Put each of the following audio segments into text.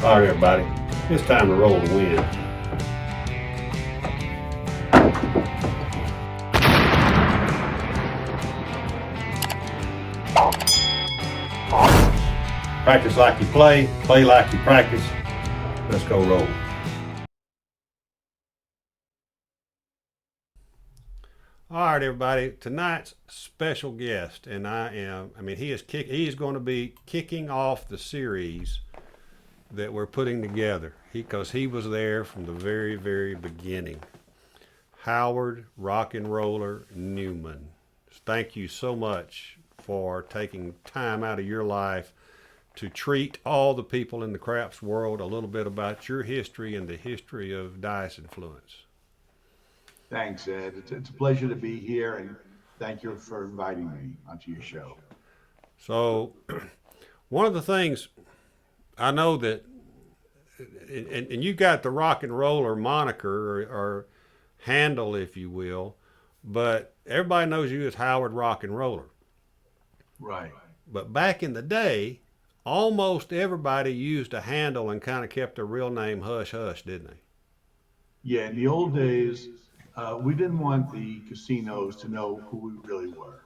All right, everybody, it's time to roll the wind. Practice like you play like you practice. Let's go roll. All right, everybody. Tonight's special guest, and he is going to be kicking off the series that we're putting together. Because he was there from the very, very beginning. Howard RocknRoller Newman. Thank you so much for taking time out of your life to treat all the people in the craps world a little bit about your history and the history of dice influence. Thanks, Ed. It's a pleasure to be here, and thank you for inviting me onto your show. So, one of the things I know that, and you got the RocknRoller moniker or handle, if you will, but everybody knows you as Howard RocknRoller. Right. But back in the day, almost everybody used a handle and kind of kept their real name hush hush, didn't they? Yeah, in the old days, we didn't want the casinos to know who we really were.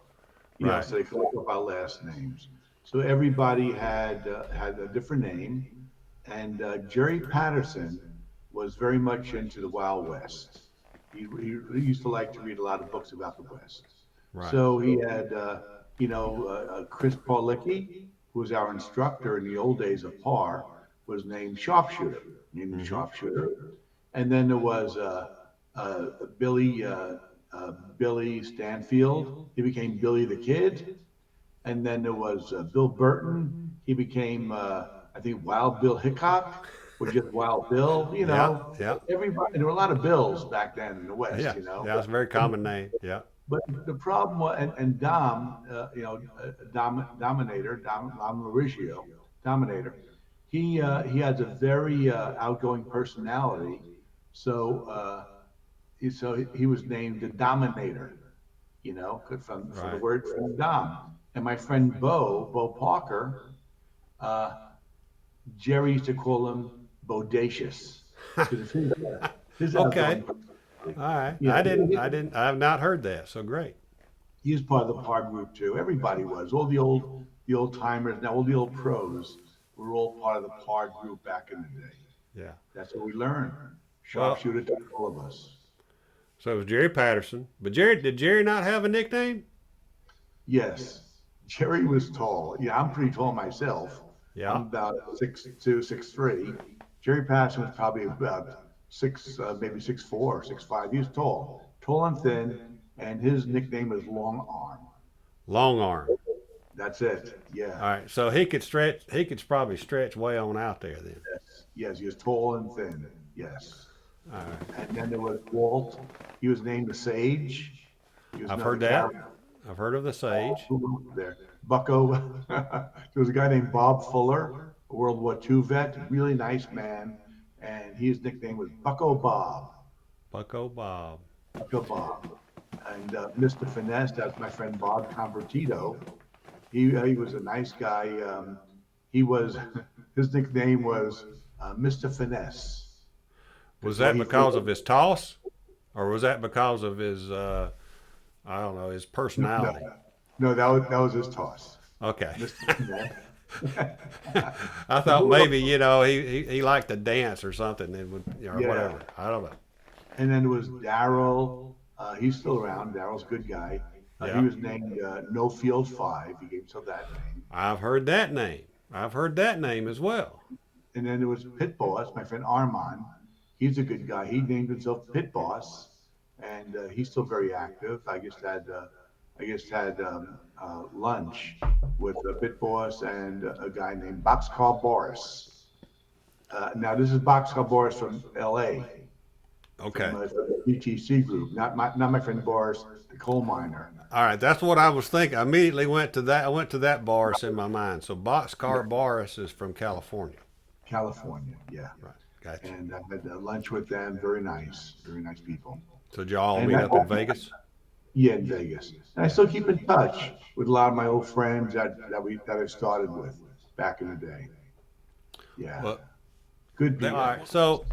Right. So they could look up our last names. So everybody had a different name, and Jerry Patterson was very much into the Wild West. He used to like to read a lot of books about the West. Right. So he had, Chris Paulicki, who was our instructor in the old days of PAR, was named Sharpshooter, named Mm-hmm. Sharpshooter. And then there was uh, Billy Billy Stanfield. He became Billy the Kid. And then there was Bill Burton. He became, I think, Wild Bill Hickok, or just Wild Bill. Yeah. Yeah. Everybody. There were a lot of Bills back then in the West. Yeah. Yeah. It's a very common name. Yeah. But the problem was, and Dom, Dominator, Dom Mauricio, Dominator, he has a very outgoing personality. So he was named the Dominator, from the Right. word from Dom. And my friend Bo Parker, uh, Jerry used to call him Bodacious because of his Okay. outgoing All personality. right. Yeah, I have not heard that. So great. he was part of the par group too. Everybody was. All the old timers, now all the old pros were all part of the par group back in the day. Yeah. That's what we learned. Well, Sharpshooter to all of us. so it was Jerry Patterson. But did Jerry not have a nickname? Yes, Jerry was tall. Yeah, I'm pretty tall myself. I'm Yeah. about 6'2", 6'3". Jerry Patterson was probably about maybe 6'4", 6'5". He was tall and thin, and his nickname was Long Arm. Long arm. That's it. Yeah. All right. So he could stretch. He could probably stretch way on out there then. Yes, he was tall and thin. Yes. All right. And then there was Walt. He was named the Sage. He was I've another heard that. character. I've heard of the sage. There. Bucko. There was a guy named Bob Fuller, a World War II vet, really nice man, and his nickname was Bucko Bob. Bucko Bob. Bucko Bob. And Mr. Finesse, that's my friend Bob Convertito. He was a nice guy. He was his nickname was Mr. Finesse. Was That's why that he because of threw. his toss, or was that because of his I don't know, his No, no, personality? no, that was his toss. Okay. Mr. Finesse. I thought maybe he liked to dance or something and would or Yeah. whatever. I don't know. And then there was Daryl. He's still around. Daryl's a good guy. He Yeah, was named No Field Five. He gave himself that name. I've heard that name. I've heard that name as well. And then there was Pit Boss, my friend Armand. He's a good guy. He named himself Pit Boss, and he's still very active. I just had lunch with Pit Boss and a guy named Boxcar Boris. Now this is Boxcar Boris from L.A. Okay. from the BTC group, not my friend Boris, the coal miner. All right, that's what I was thinking. I immediately went to that. I went to that Boris in my mind. So Boxcar Boris is from California. California, yeah. Right. Gotcha. And I had lunch with them. Very nice people. So did y'all And meet up in Vegas? yeah, in Vegas. And I still keep in touch with a lot of my old friends that I started with back in the day. Yeah. Well, Good All deal. right. So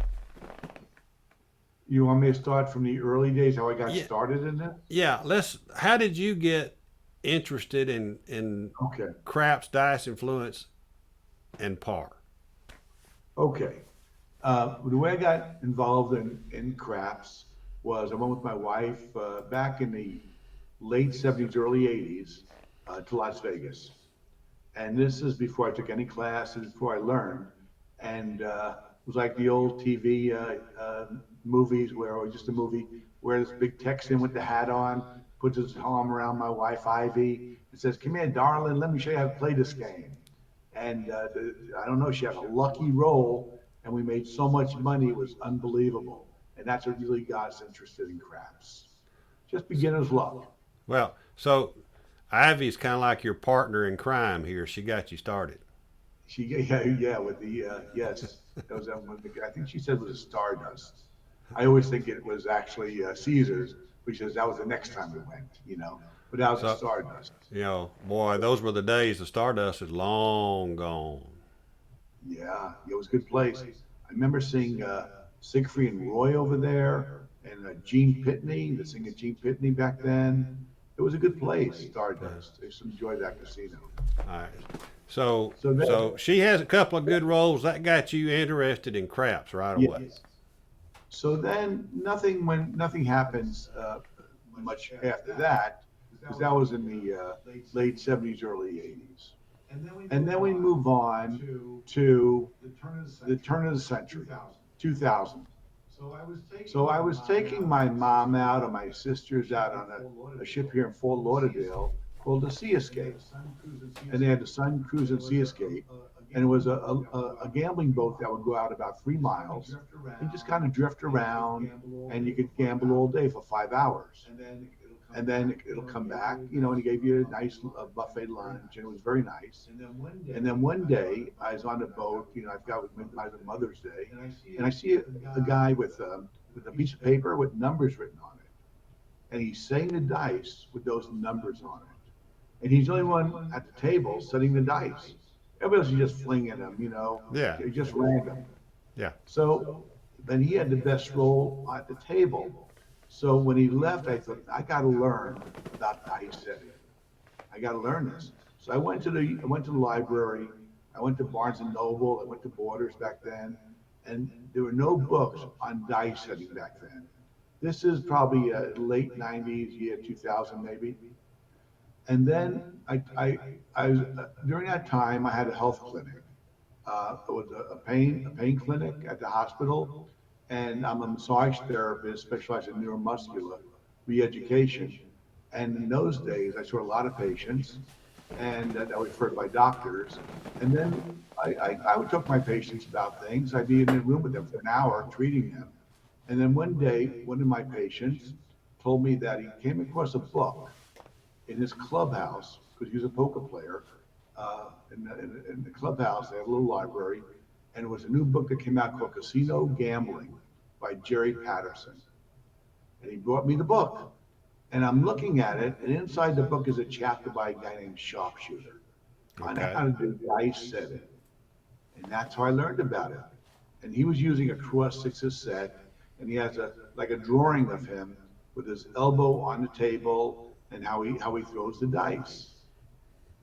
You want me to start from the early days, how I got yeah, started in this? yeah. Let's. How did you get interested in Okay. craps, dice, influence, and par? Okay. The way I got involved in craps was I went with my wife back in the late 70s, early 80s to Las Vegas. And this is before I took any classes, before I learned. And it was like the old TV movies where, or just a movie where this big Texan with the hat on puts his arm around my wife, Ivy, and says, "Come here, darling, let me show you how to play this game." And I don't know, she had a lucky roll, and we made so much money, it was unbelievable. And that's what really got us interested in craps. Just beginner's luck. Well, so Ivy's kind of like your partner in crime here. She got you started. She, yeah, with the, yes, that was that one. I think she said it was a Stardust. I always think it was actually Caesars, which is that was the next time we went. But that was a So, Stardust. boy, those were the days. The Stardust is long gone. Yeah, it was a good place. I remember seeing Siegfried and Roy over there, and Gene Pitney, the singer Gene Pitney back then. It was a good place, Yeah. Stardust. I used to enjoy that casino. All right. So, So then, so she has a couple of good roles that got you interested in craps right yeah. away. So then, nothing happens much after that, because that was in the late '70s, early '80s, and then we move on to the turn of the century, 2000. So I was taking my mom out and my sisters out on a ship here in Fort Lauderdale called the Sea Escape, and they had the Sun Cruise and Sea Escape, and it was a gambling boat that would go out about 3 miles and just kind of drift around, and you could gamble all day for 5 hours, and then it'll come back, and he gave you a nice buffet lunch, and it was very nice. And then one day I was on the boat, I forgot it was Mother's Day, and I see a guy with a piece of paper with numbers written on it, and he's saying the dice with those numbers on it, and he's the only one at the table setting the dice. Everybody else is just flinging them, Yeah. just random. Yeah. So then he had the best roll at the table. So when he left, I thought I got to learn about dice setting. I got to learn this. So I went to the library. I went to Barnes and Noble. I went to Borders back then, and there were no books on dice setting back then. This is probably late '90s, year 2000 maybe. And then I was, during that time I had a health clinic. It was a pain clinic at the hospital, and I'm a massage therapist specialized in neuromuscular re-education. And in those days, I saw a lot of patients, and that were referred by doctors. And then I would talk to my patients about things. I'd be in the room with them for an hour treating them. And then one day, one of my patients told me that he came across a book in his clubhouse because he was a poker player. In the clubhouse, they have a little library, and it was a new book that came out called Casino Gambling by Jerry Patterson. And he brought me the book, and I'm looking at it, and inside the book is a chapter by a guy named Sharpshooter on Okay. how to do dice setting, and that's how I learned about it. And he was using a cross sixes set, and he has a drawing of him with his elbow on the table and how he throws the dice.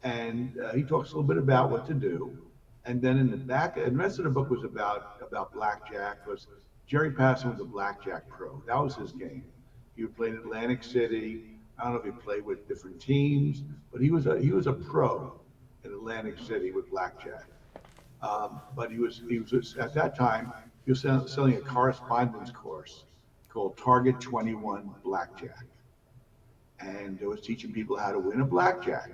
And he talks a little bit about what to do. And then in the back, and the rest of the book was about blackjack. Was Jerry Passon was a blackjack pro. That was his game. He would play in Atlantic City. I don't know if he played with different teams, but he was a pro in Atlantic City with blackjack. But he was at that time he was selling a correspondence course called Target 21 Blackjack, and it was teaching people how to win a blackjack.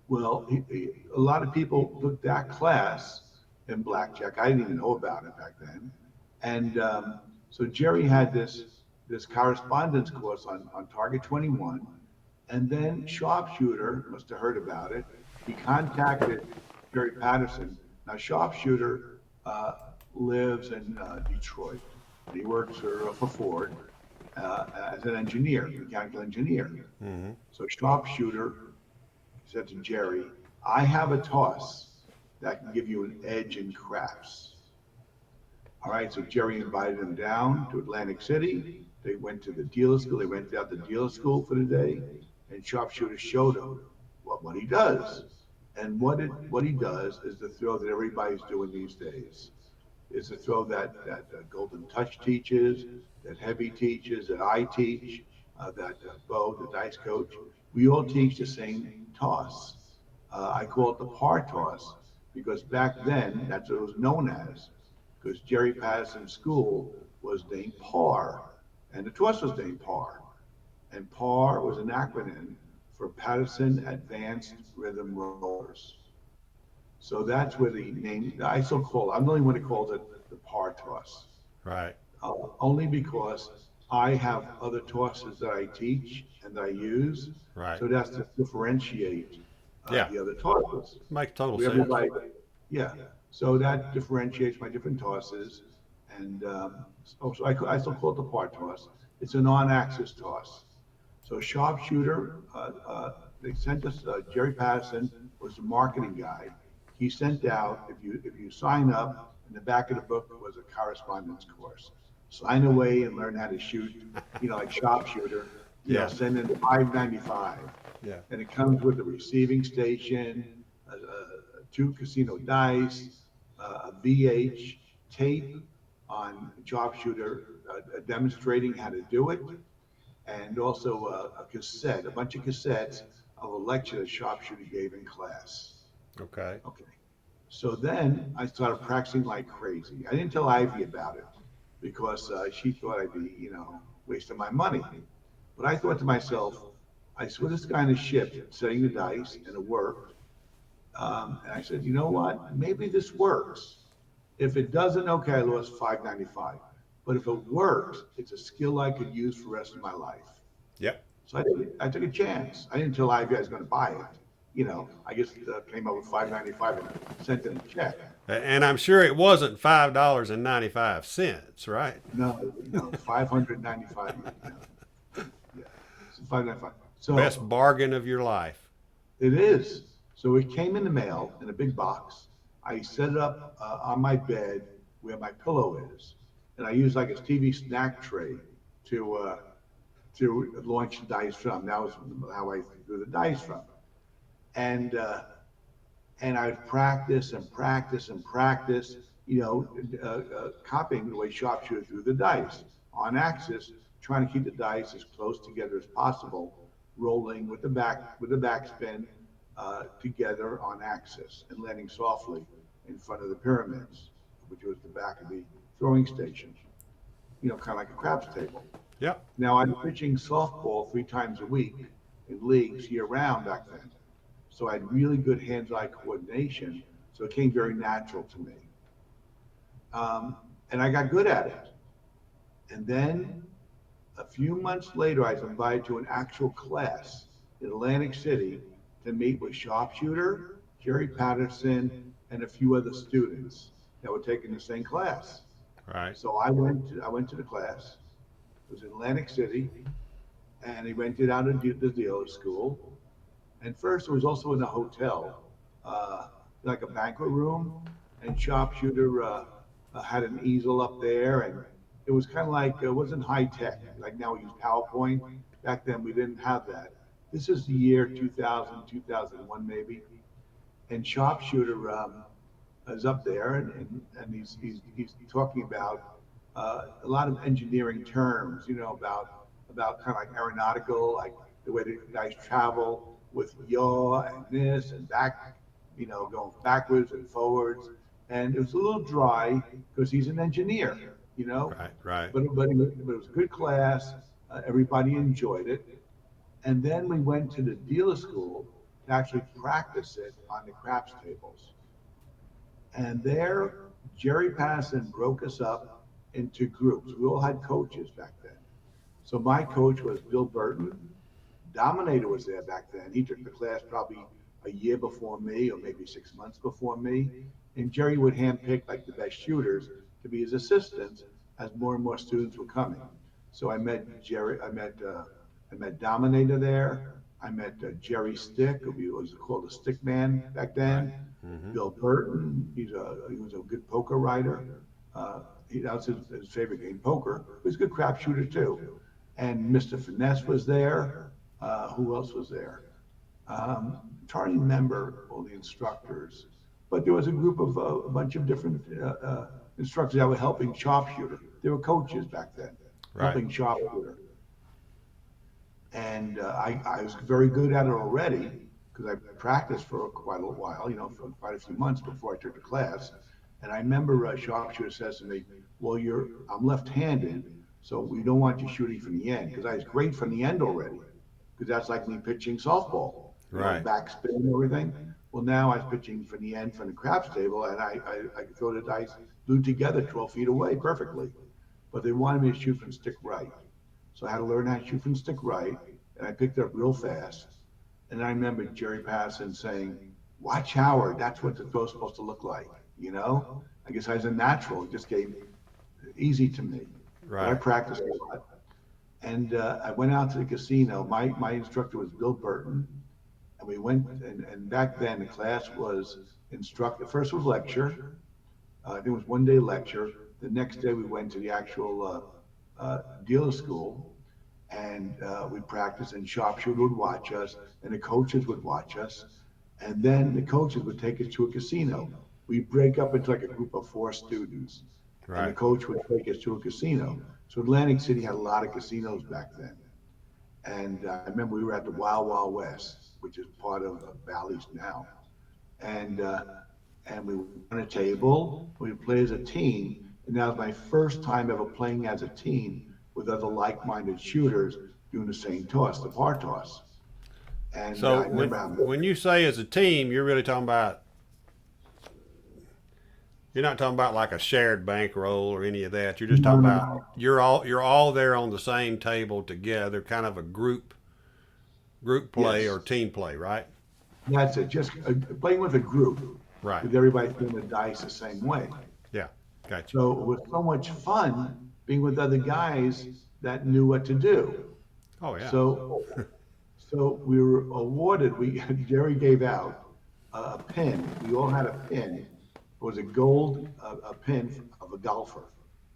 Well, a lot of people took that class in blackjack. I didn't even know about it back then. And so Jerry had this correspondence course on Target 21. And then Sharpshooter must have heard about it. He contacted Jerry Patterson. Now, Sharpshooter uh, lives in Detroit. And he works for Ford as an engineer, mechanical engineer. Mm-hmm. So Sharpshooter said to Jerry, I have a toss that can give you an edge in craps. All right, so Jerry invited him down to Atlantic City. They went to the dealer school. They rented out the dealer school for the day, and Sharpshooter showed him what he does. And what he does is the throw that everybody's doing these days. Is the throw that Golden Touch teaches, that Heavy teaches, that I teach, that Bo, the dice coach. We all teach the same toss. I call it the par toss because back then that's what it was known as. Because Jerry Patterson's school was named PAR, and the toss was named PAR. And PAR was an acronym for Patterson Advanced Rhythm Rollers. So that's where the name, I still call it, I'm the only one who calls it the par toss. Right. Only because I have other tosses that I teach and that I use. Right. So that's to differentiate Yeah. the other tosses. Makes total We sense. everybody, yeah. So that differentiates my different tosses. And I still call it the par toss. It's a non-axis toss. So sharpshooter, they sent us. Jerry Patterson was the marketing guy. He sent out if you sign up, in the back of the book was a correspondence course. Sign away and learn how to shoot. Like sharpshooter. Yeah. Send in 595, Yeah. and it comes with a receiving station, two casino dice, a VH tape on sharpshooter demonstrating how to do it, and also a cassette, a bunch of cassettes of a lecture that Sharpshooter gave in class. Okay. Okay. So then I started practicing like crazy. I didn't tell Ivy about it because she thought I'd be, wasting my money. But I thought to myself, I saw this guy in a ship setting the dice, and it worked. And I said, you know what? Maybe this works. If it doesn't, okay, I lost 595. But if it works, it's a skill I could use for the rest of my life. Yep. So I took a chance. I didn't tell Ivy I was going to buy it. I just came up with 595 and sent in a check. And I'm sure it wasn't $5.95, right? No, no, 595. Yeah, yeah, so 595. Best So bargain of your life. it is. So it came in the mail in a big box. I set it up on my bed where my pillow is, and I use like a TV snack tray to uh, to launch the dice from. That was how I do the dice from. And I'd practice and practice and practice, copying the way sharpshooter threw the dice on axis, trying to keep the dice as close together as possible, rolling with the backspin together on axis and landing softly in front of the pyramids, which was the back of the throwing station. Kind of like a craps table. Yep. Now I'm pitching softball 3 times a week in leagues year round back then. So I had really good hands-eye coordination. So it came very natural to me. And I got good at it. And then a few months later, I was invited to an actual class in Atlantic City to meet with sharpshooter, Jerry Patterson, and a few other students that were taking the same class. Right. So I went to the class. It was in Atlantic City, and he rented out the dealer school. And first, it was also in a hotel, like a banquet room, and sharpshooter had an easel up there, and it was kind of like it wasn't high tech. Like now we use PowerPoint. Back then we didn't have that. This is the year 2000, 2001 maybe, and sharpshooter is up there, and he's talking about a lot of engineering terms, about kind of like aeronautical, like the way the guys travel with yaw and this and back, going backwards and forwards. And it was a little dry because he's an engineer, Right. Right. but it was a good class. Everybody enjoyed it. And then we went to the dealer school to actually practice it on the craps tables. And there, Jerry Patterson broke us up into groups. We all had coaches back then. So my coach was Bill Burton. Dominator was there back then. He took the class probably a year before me, or maybe 6 months before me. And Jerry would handpick like the best shooters to be his assistants as more and more students were coming. So I met Jerry. I met Dominator there. I met Jerry Stick, who was called a stick man back Right. then. Mm-hmm. Bill Burton, he was a good poker writer. that was his favorite game, poker. He was a good crap shooter too. And Mr. Finesse was there. Who else was there? Trying to remember all the instructors, but there was a group of a bunch of different instructors that were helping sharpshooter. They were coaches back then, Right. helping sharpshooter, and I was very good at it already because I practiced for quite a while, for quite a few months before I took the class. And I remember sharpshooter says to me, "Well, I'm left-handed, so we don't want you shooting from the end because I was great from the end already, because that's like me pitching softball, Right. backspin and everything." Well, now I was pitching from the end from the craps table, and I could throw the dice glued together 12 feet away perfectly. But they wanted me to shoot from stick right. So I had to learn how to shoot from stick right, and I picked it up real fast. And I remember Jerry Passon saying, "Watch Howard, that's what the throw's supposed to look like." You know, I guess I was a natural. It just came easy to me. But I Right. practiced a lot. And I went out to the casino. My instructor was Bill Burton. And we went, and back then the class was instructor. First was lecture. It was 1 day lecture. The next day we went to the actual dealer school, and we practiced. And sharpshooter would watch us, and the coaches would watch us, and then the coaches would take us to a casino. We'd break up into like a group of 4 students, and the Right. coach would take us to a casino. So Atlantic City had a lot of casinos back then. And I remember we were at the Wild Wild West, which is part of Bally's now. And we were on a table. We would play as a team, and that was my first time ever playing as a team with other like-minded shooters doing the same toss, the par toss. And So I remember having, when you say as a team, you're really talking about, you're not talking about like a shared bankroll or any of that. You're just no, talking no, about no. you're all there on the same table together, kind of a group play Yes, or team play, right? that's it. Just playing with a group, Right. with everybody throwing the dice the same way. Yeah. Gotcha. So it was so much fun being with other guys that knew what to do. Oh yeah. So So we were awarded, Jerry gave out a pin. We all had a pin. It was a gold a pin of a golfer.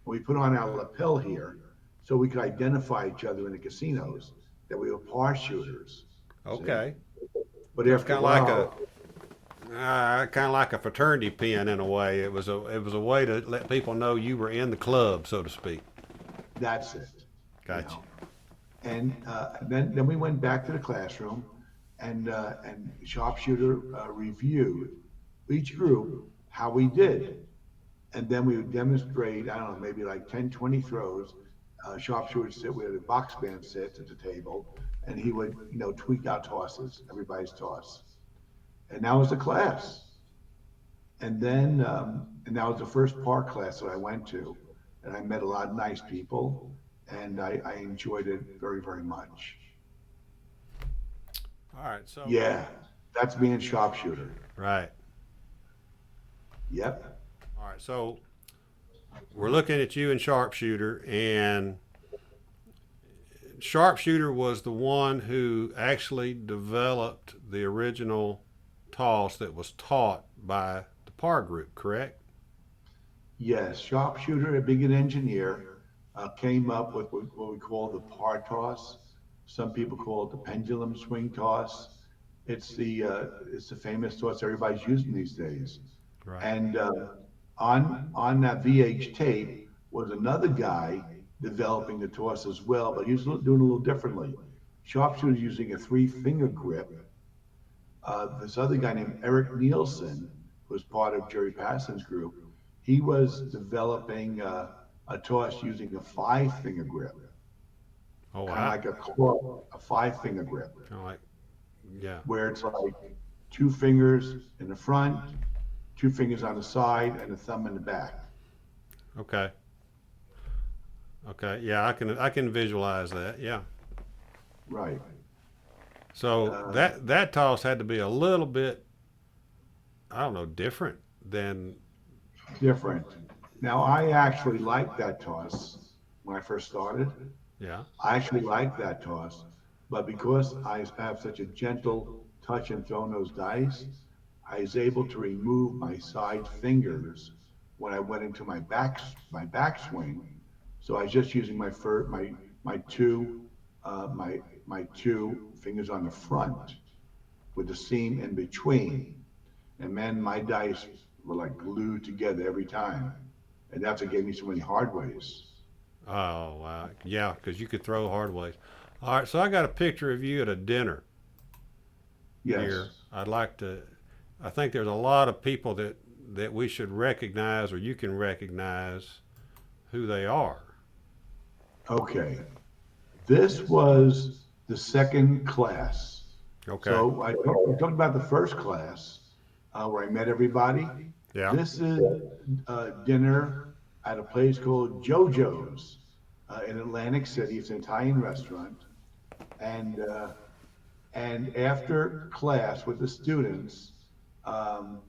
We put on our lapel here so we could identify each other in the casinos that we were par shooters. See? Okay. But So it's after a while, kind of like a fraternity pin in a way. It was a way to let people know you were in the club, so to speak. that's it. You Gotcha. know. And then we went back to the classroom, and sharpshooter reviewed each group how we did. And then we would demonstrate, I don't know, maybe like 10, 20 throws. Sharpshooter would sit where the box man sits at the table, and he would, tweak our tosses, everybody's toss. And that was the class. And that was the first park class that I went to. And I met a lot of nice people, and I enjoyed it very, very much. All right. So Yeah, that's being a sharpshooter. right. Yep. All right. So we're looking at you and sharpshooter, and sharpshooter was the one who actually developed the original toss that was taught by the par group, correct? Yes, sharpshooter, a big engineer, came up with what we call the par toss. Some people call it the pendulum swing toss. It's the famous toss everybody's using these days. Right. And on that VH tape was another guy developing the toss as well, but he was doing a little differently. Sharpshooter using a three-finger grip. This other guy named Eric Nielsen, who was part of Jerry Passon's group, he was developing a toss using a five-finger grip, Oh kind of wow. like a club, a five-finger grip, Kind of like yeah. where it's like two fingers in the front, two fingers on the side, and a thumb in the back. Okay. Okay. Yeah, I can visualize that. Yeah. Right. So Uh, that toss had to be a little bit, I don't know, different than Different. Now, I actually liked that toss when I first started. yeah. I actually liked that toss, but because I have such a gentle touch and throw those dice, I was able to remove my side fingers when I went into my backswing. So I was just using my my two fingers on the front with the seam in between. And man, my dice were like glued together every time. And that's what gave me so many hard ways. Oh, wow. Yeah, because you could throw hard ways. All right, so I got a picture of you at a dinner Yes. here. I'd like to. I think there's a lot of people that we should recognize, or you can recognize who they are. Okay. This was the second class. Okay. So we talked about the first class where I met everybody. Yeah. This is dinner at a place called JoJo's in Atlantic City. It's an Italian restaurant. And after class with the students, um,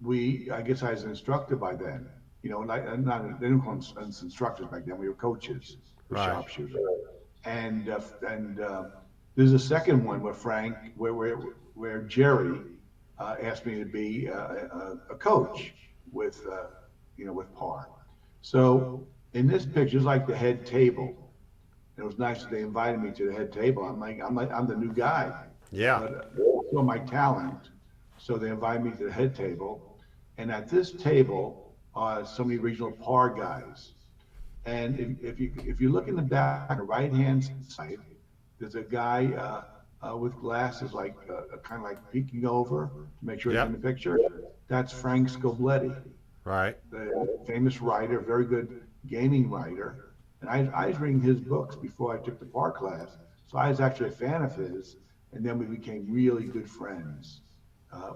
I guess I was an instructor by then. You know, not they didn't call us instructors back then. We were coaches with Right. sharpshooter. And there's a second one where where Jerry asked me to be a coach with with Par. So in this picture, it's like the head table. It was nice that they invited me to the head table. I'm the new guy, Yeah. but saw my talent, so they invited me to the head table. And at this table are so many regional Par guys. And if you look in the back on the right hand side, there's a guy with glasses, like kind of like peeking over to make sure he's in Yep. the picture. That's Frank Scobletti, Right. the famous writer, very good gaming writer. And I was reading his books before I took the par class, so I was actually a fan of his. And then we became really good friends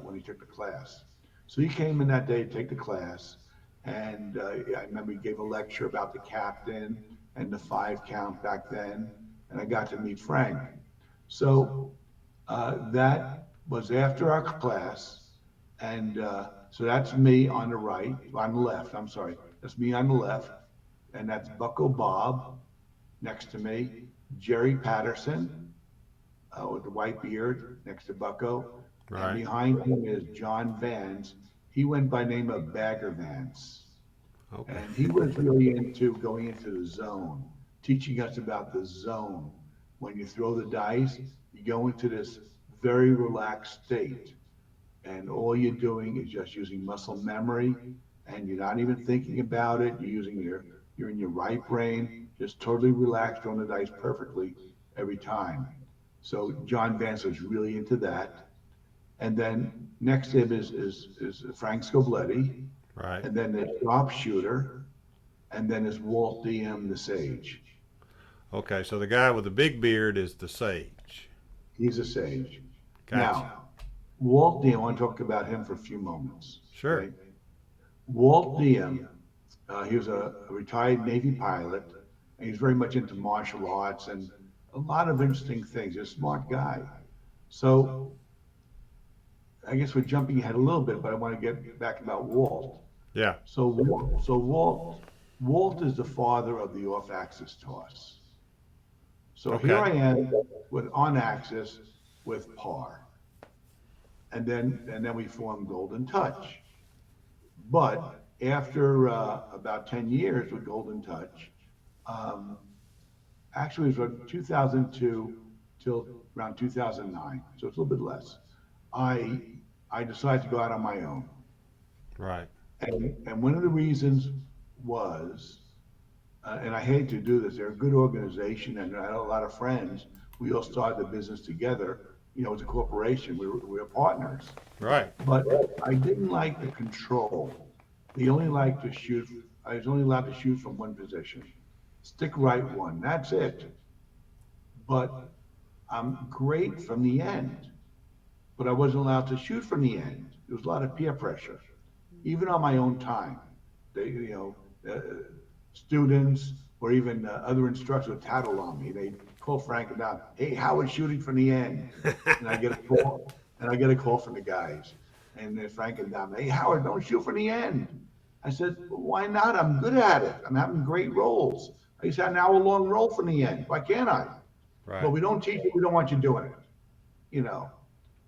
when he took the class. So he came in that day to take the class, and I remember he gave a lecture about the captain and the 5 count back then, and I got to meet Frank. So that was after our class, and so that's me on the right, on the left. I'm sorry, that's me on the left, and that's Bucko Bob next to me, Jerry Patterson with the white beard next to Bucko, and Right. behind him is John Vance. He went by name of Bagger Vance, Okay. and he was really into going into the zone, teaching us about the zone. When you throw the dice, you go into this very relaxed state, and all you're doing is just using muscle memory, and you're not even thinking about it. You're in your right brain, just totally relaxed, throwing the dice perfectly every time. So John Vance was really into that. And then next to him is Frank Scobletti, Right. and then there's sharpshooter, and then there's Walt DM the Sage. Okay. So the guy with the big beard is the sage. He's a sage. Gotcha. Now, Walt DM, I want to talk about him for a few moments. Sure. Okay. Walt DM, he was a retired Navy pilot, and he's very much into martial arts and a lot of interesting things. He's a smart guy. So I guess we're jumping ahead a little bit, but I want to get back about Walt. Yeah. So Walt is the father of the off-axis toss. So here Okay. I am with on axis with par, and then we formed Golden Touch. But after about 10 years with Golden Touch, um, actually it was from 2002 till around 2009, so it's a little bit less. I I decided to go out on my own, Right. and one of the reasons was, and I hate to do this, they're a good organization, and I had a lot of friends. We all started the business together. You know, it's a corporation. We were partners, Right. but I didn't like the control. They only like to shoot. I was only allowed to shoot from one position, stick right one. That's it. But I'm great from the end. But I wasn't allowed to shoot from the end. There was a lot of peer pressure, even on my own time. Students or even other instructors would tattle on me. They call Frank down, "Hey, Howard's shooting from the end," and I get a call from the guys, and then Frank and down, "Hey, Howard, don't shoot from the end." I said, "Why not? I'm good at it. I'm having great rolls. I used to have an hour-long roll from the end. Why can't I?" But Right. we don't teach you. We don't want you doing it, you know.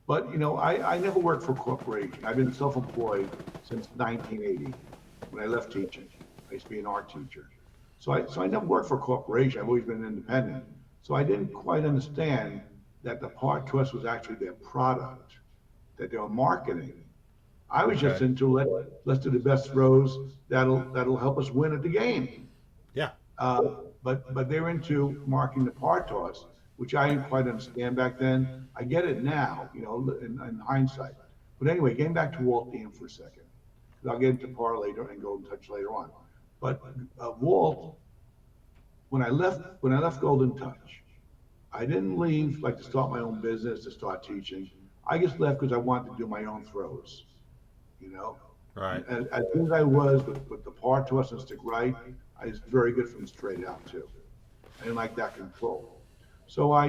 But I never worked for a corporation. I've been self-employed since 1980. when I left teaching. I used to be an art teacher. So I never worked for a corporation. I've always been independent. So I didn't quite understand that the part to us was actually their product that they were marketing. I was just Okay. into let's do the best throws that'll help us win at the game. Yeah. But they were into marking the par toss, which I didn't quite understand back then. I get it now, in hindsight. But anyway, getting back to Walt Dean for a second, because I'll get into par later and Golden Touch later on. But Walt, when I left Golden Touch, I didn't leave like to start my own business to start teaching. I just left because I wanted to do my own throws. You know, Right. as good as I was with the par toss and stick right, I was very good from straight out too. I didn't like that control. So I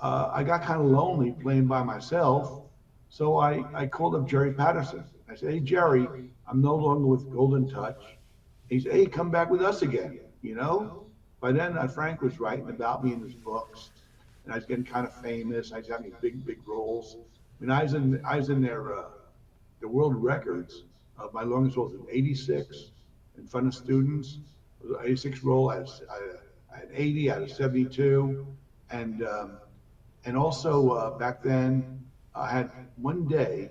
got kind of lonely playing by myself. So I called up Jerry Patterson. I said, "Hey Jerry, I'm no longer with Golden Touch." He said, "Hey, come back with us again." By then Frank was writing about me in his books, and I was getting kind of famous. I was having big roles. I mean, I was in there. The world records of my longest roll was 86 in front of students. It was an 86 roll. I had 80, I had a 72, and um, and also back then I had one day,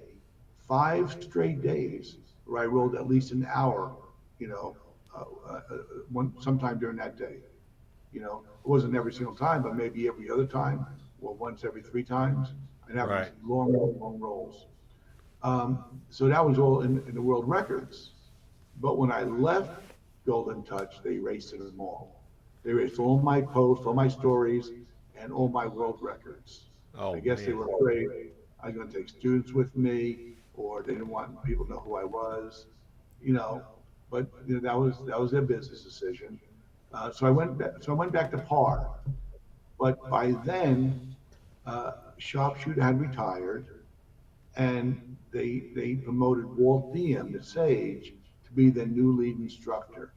5 straight days where I rolled at least an hour. You know, sometime during that day. It wasn't every single time, but maybe every other time, or once every 3 times. I'd have these Right. long rolls. So that was all in the world records. But when I left Golden Touch, they erased them all. They erased all my posts, all my stories, and all my world records. I Oh guess they man. were afraid I was going to take students with me, or they didn't want people to know who I was, you know. But that was their business decision. So I went back to par. But by then, Sharpshooter had retired, and they promoted Walt Diem, the sage, to be their new lead instructor.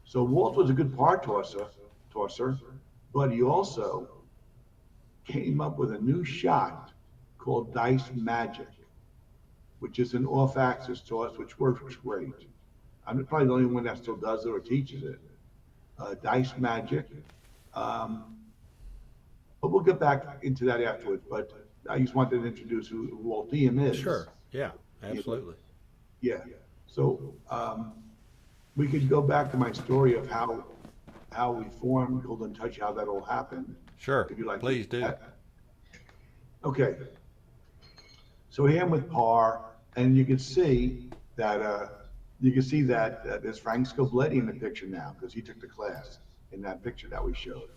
So Walt was a good tosser, but he also came up with a new shot called Dice Magic, which is an off-axis toss, which works great. I'm probably the only one that still does it or teaches it. Dice Magic. Um, but we'll get back into that afterwards. But I just wanted to introduce who Walt Diem is. Sure. Yeah. You know, Absolutely. yeah. So we could go back to my story of how we formed Golden Touch, how that all happened, Sure. if you like to Please hear do. that. Okay, so here I'm with Par, and you can see that there's Frank Scobletti in the picture now because he took the class in that picture that we showed,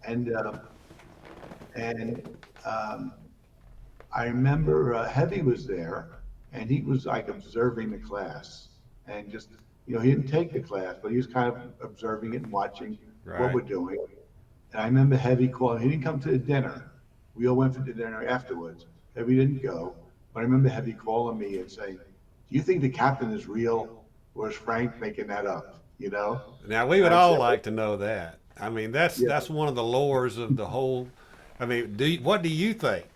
and and um, I remember Heavy was there, and he was like observing the class, and just he didn't take the class, but he was kind of observing it and watching what Right. we're doing. And I remember Heavy calling. He didn't come to the dinner. We all went for the dinner afterwards. Heavy didn't go, but I remember Heavy calling me and saying, "Do you think the captain is real, or is Frank making that up?" Now we And would I all said, like to know that. I mean, that's "Yeah, that's one of the lores of the whole. I mean, what do you think,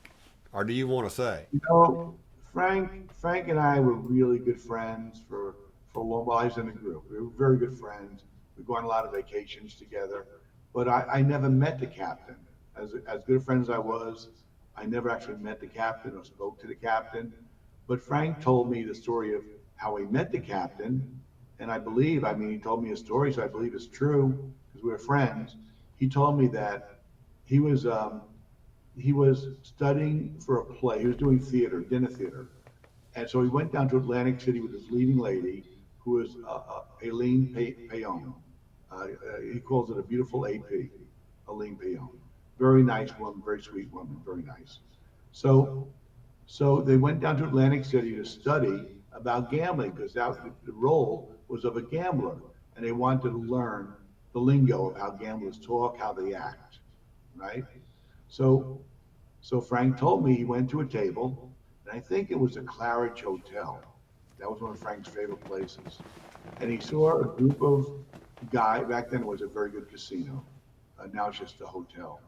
or do you want to say? you know, Frank and I were really good friends for a long while. I was in the group. We were very good friends. We go on a lot of vacations together. But I never met the captain. As good a friend as I was, I never actually met the captain or spoke to the captain. But Frank told me the story of how he met the captain, and I mean, he told me a story, so I believe it's true because we were friends. He told me that he was he was studying for a play. He was doing theater, dinner theater. And so he went down to Atlantic City with his leading lady, who was Aileen Payon. He calls it a beautiful AP, Aileen Payon. Very nice woman, very sweet woman, very nice. So, so they went down to Atlantic City to study about gambling because the role was of a gambler, and they wanted to learn the lingo of how gamblers talk, how they act, right? So so Frank told me he went to a table, and I think it was a Claridge Hotel. That was one of Frank's favorite places. And he saw a group of guys. Back then, it was a very good casino. Now it's just a hotel.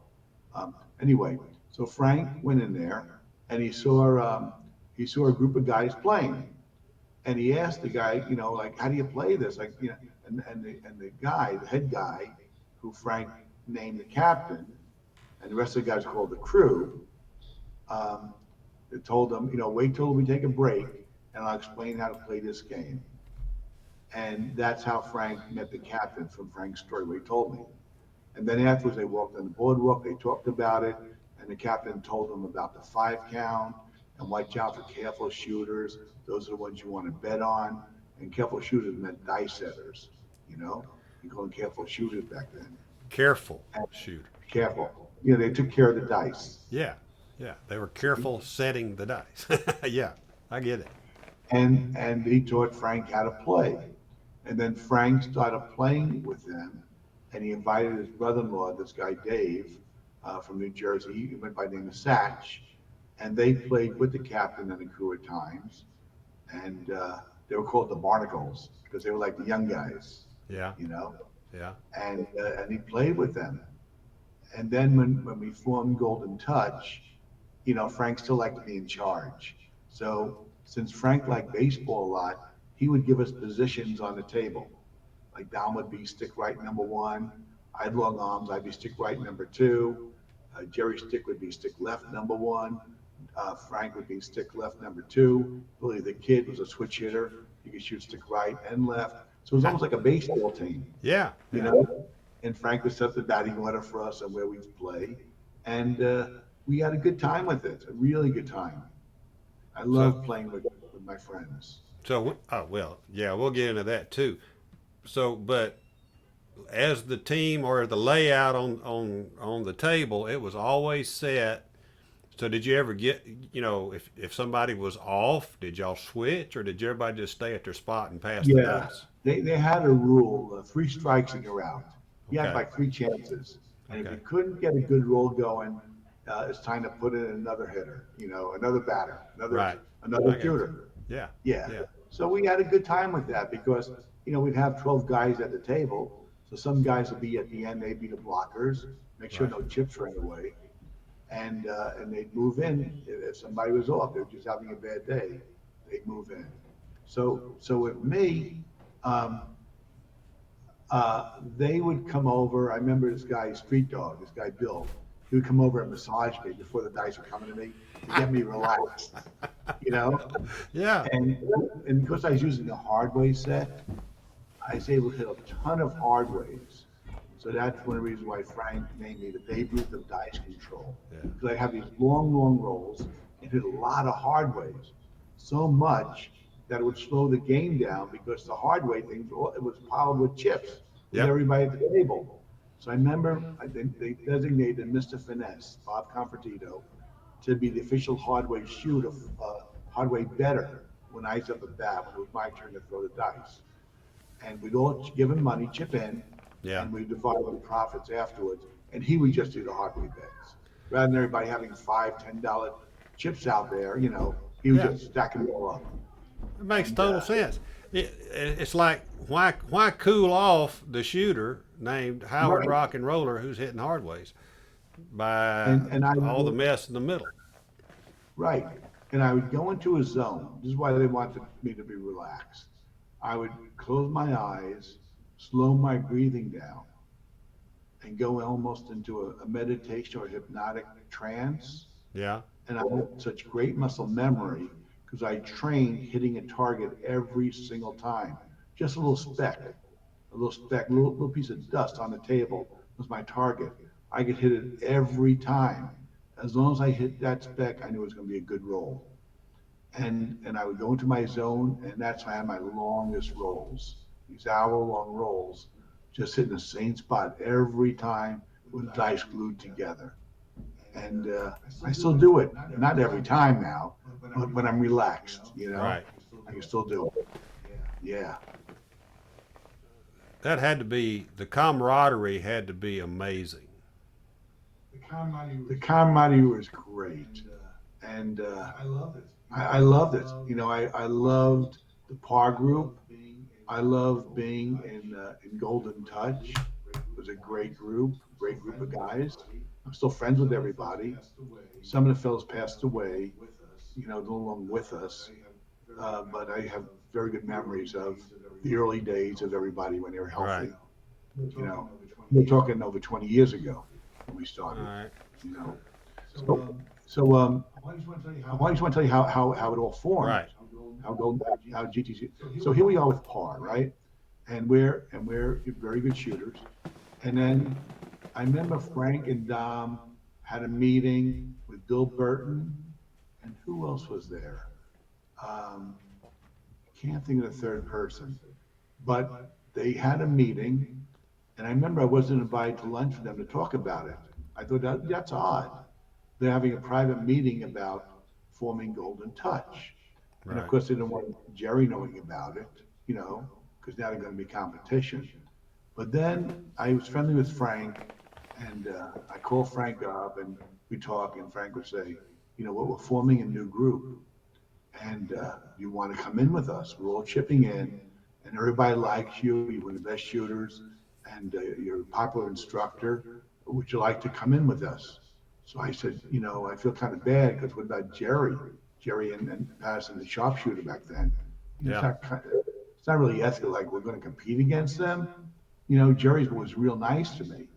Anyway, so Frank went in there, and he saw a group of guys playing. And he asked the guy, like, how do you play this? Like, and the guy, the head guy, who Frank named the captain, and the rest of the guys called the crew, um, they told him, wait till we take a break, and I'll explain how to play this game. And that's how Frank met the captain, from Frank's story, what he told me. And then afterwards, they walked on the boardwalk, they talked about it, and the captain told them about the 5 count and watch out for careful shooters. Those are the ones you want to bet on. And careful shooters meant dice setters, you know. You call them careful shooters back then. Careful And shooter. careful. They took care of the dice. Yeah, yeah. They were careful setting the dice. Yeah, I get it. And he taught Frank how to play. And then Frank started playing with them, and he invited his brother-in-law, this guy Dave, from New Jersey. He went by the name of Satch, and they played with the captain and the crew at times. And they were called the Barnacles because they were like the young guys, Yeah, you know. yeah. And he played with them. And then when we formed Golden Touch, Frank still liked to be in charge. So since Frank liked baseball a lot, he would give us positions on the table. Like Don would be stick right number one. I had long arms. I'd be stick right number two. Jerry Stick would be stick left number one. Frank would be stick left number two. Billy the Kid was a switch hitter. He could shoot stick right and left. So it was almost like a baseball team, Yeah, you yeah. know. And Frank would set the batting order for us and where we'd play. And we had a good time with it, a really good time. I So, love playing with my friends. oh well, yeah, we'll get into that too. So, but as the team or the layout on the table, it was always set. So, did you ever get, if somebody was off, did y'all switch, or did everybody just stay at their spot and pass the Yeah, dice? they had a rule, 3 strikes and you're out. You had Okay, like 3 chances. And if okay, you couldn't get a good roll going, it's time to put in another hitter, another batter, right. another I got you. shooter. Yeah, Yeah. yeah, So we had a good time with that because, we'd have 12 guys at the table. So some guys would be at the end, they'd be the blockers, make sure right. no chips ran away. And they'd move in if somebody was off, they were just having a bad day, they'd move in. So with me, um, they would come over. I remember this guy, Street Dog, this guy Bill. He would come over and massage me before the dice were coming to me to get me relaxed, you know. Yeah, And and because I was using a hardway set, I was able to hit a ton of hardways. So that's one of the reasons why Frank named me the Babe Ruth of dice control. yeah, Because I have these long, long rolls and hit a lot of hardways. So much that it would slow the game down because the hardway things, it was piled with chips with yep, everybody at the table. So I remember they designated Mr. Finesse, Bob Confortito, to be the official hardway shooter, hardway better when I was up at bat, when it was my turn to throw the dice. And we'd all give him money, chip in, yeah. and we divide the profits afterwards. And he would just do the hardware bets. Rather than everybody having $5, $10 chips out there, he would Yeah, just stack them all up. it makes And total sense. It's like why cool off the shooter named Howard right, RocknRoller who's hitting hard ways by and I all the would, mess in the middle. right, and I would go into a zone. This is why they wanted me to be relaxed. I would close my eyes, slow my breathing down, and go almost into a meditation or hypnotic trance. Yeah, And I had such great muscle memory because I trained hitting a target every single time. Just a little piece of dust on the table was my target. I could hit it every time. As long as I hit that speck, I knew it was going to be a good roll. And I would go into my zone, and that's when I had my longest rolls, these hour-long rolls, just hitting the same spot every time with dice glued together. And I still do it, not every time now, but when I'm relaxed, right. I can still do it. Yeah. That had to be the camaraderie had to be amazing. The camaraderie was great, and I loved it. I loved the par group. I loved being in Golden Touch. It was a great group of guys. I'm still friends with everybody. Some of the fellows passed away, no longer with us. but I have very good memories of the early days of everybody when they were Right. healthy. You know, we're talking over 20 years ago when we All started. right. You know, so so I just want to tell you how it all formed, Right. how Golden, how GTC. So here we are with par, right? And we're very good shooters. And then I remember Frank and Dom had a meeting with Bill Burton, and who else was there? Um, can't think of the third person, but they had a meeting, and I remember I wasn't invited to lunch with them to talk about it. I thought that's odd. They're having a private meeting about forming Golden Touch, and of Right. course they didn't want Jerry knowing about it, you know, because now they're going to be competition. But then I was friendly with Frank, and I called Frank up, and we talk, and Frank would say, you know, what we're forming a new group, and you want to come in with us. We're all chipping in, and everybody likes you. You're one of the best shooters, and you're a popular instructor. Would you like to come in with us? So I said, you know, I feel kind of bad because what about Jerry? Jerry and Patterson, the sharpshooter back then. It's Yeah. not, it's not really ethical. Like we're going to compete against them. You know, Jerry was real nice to me.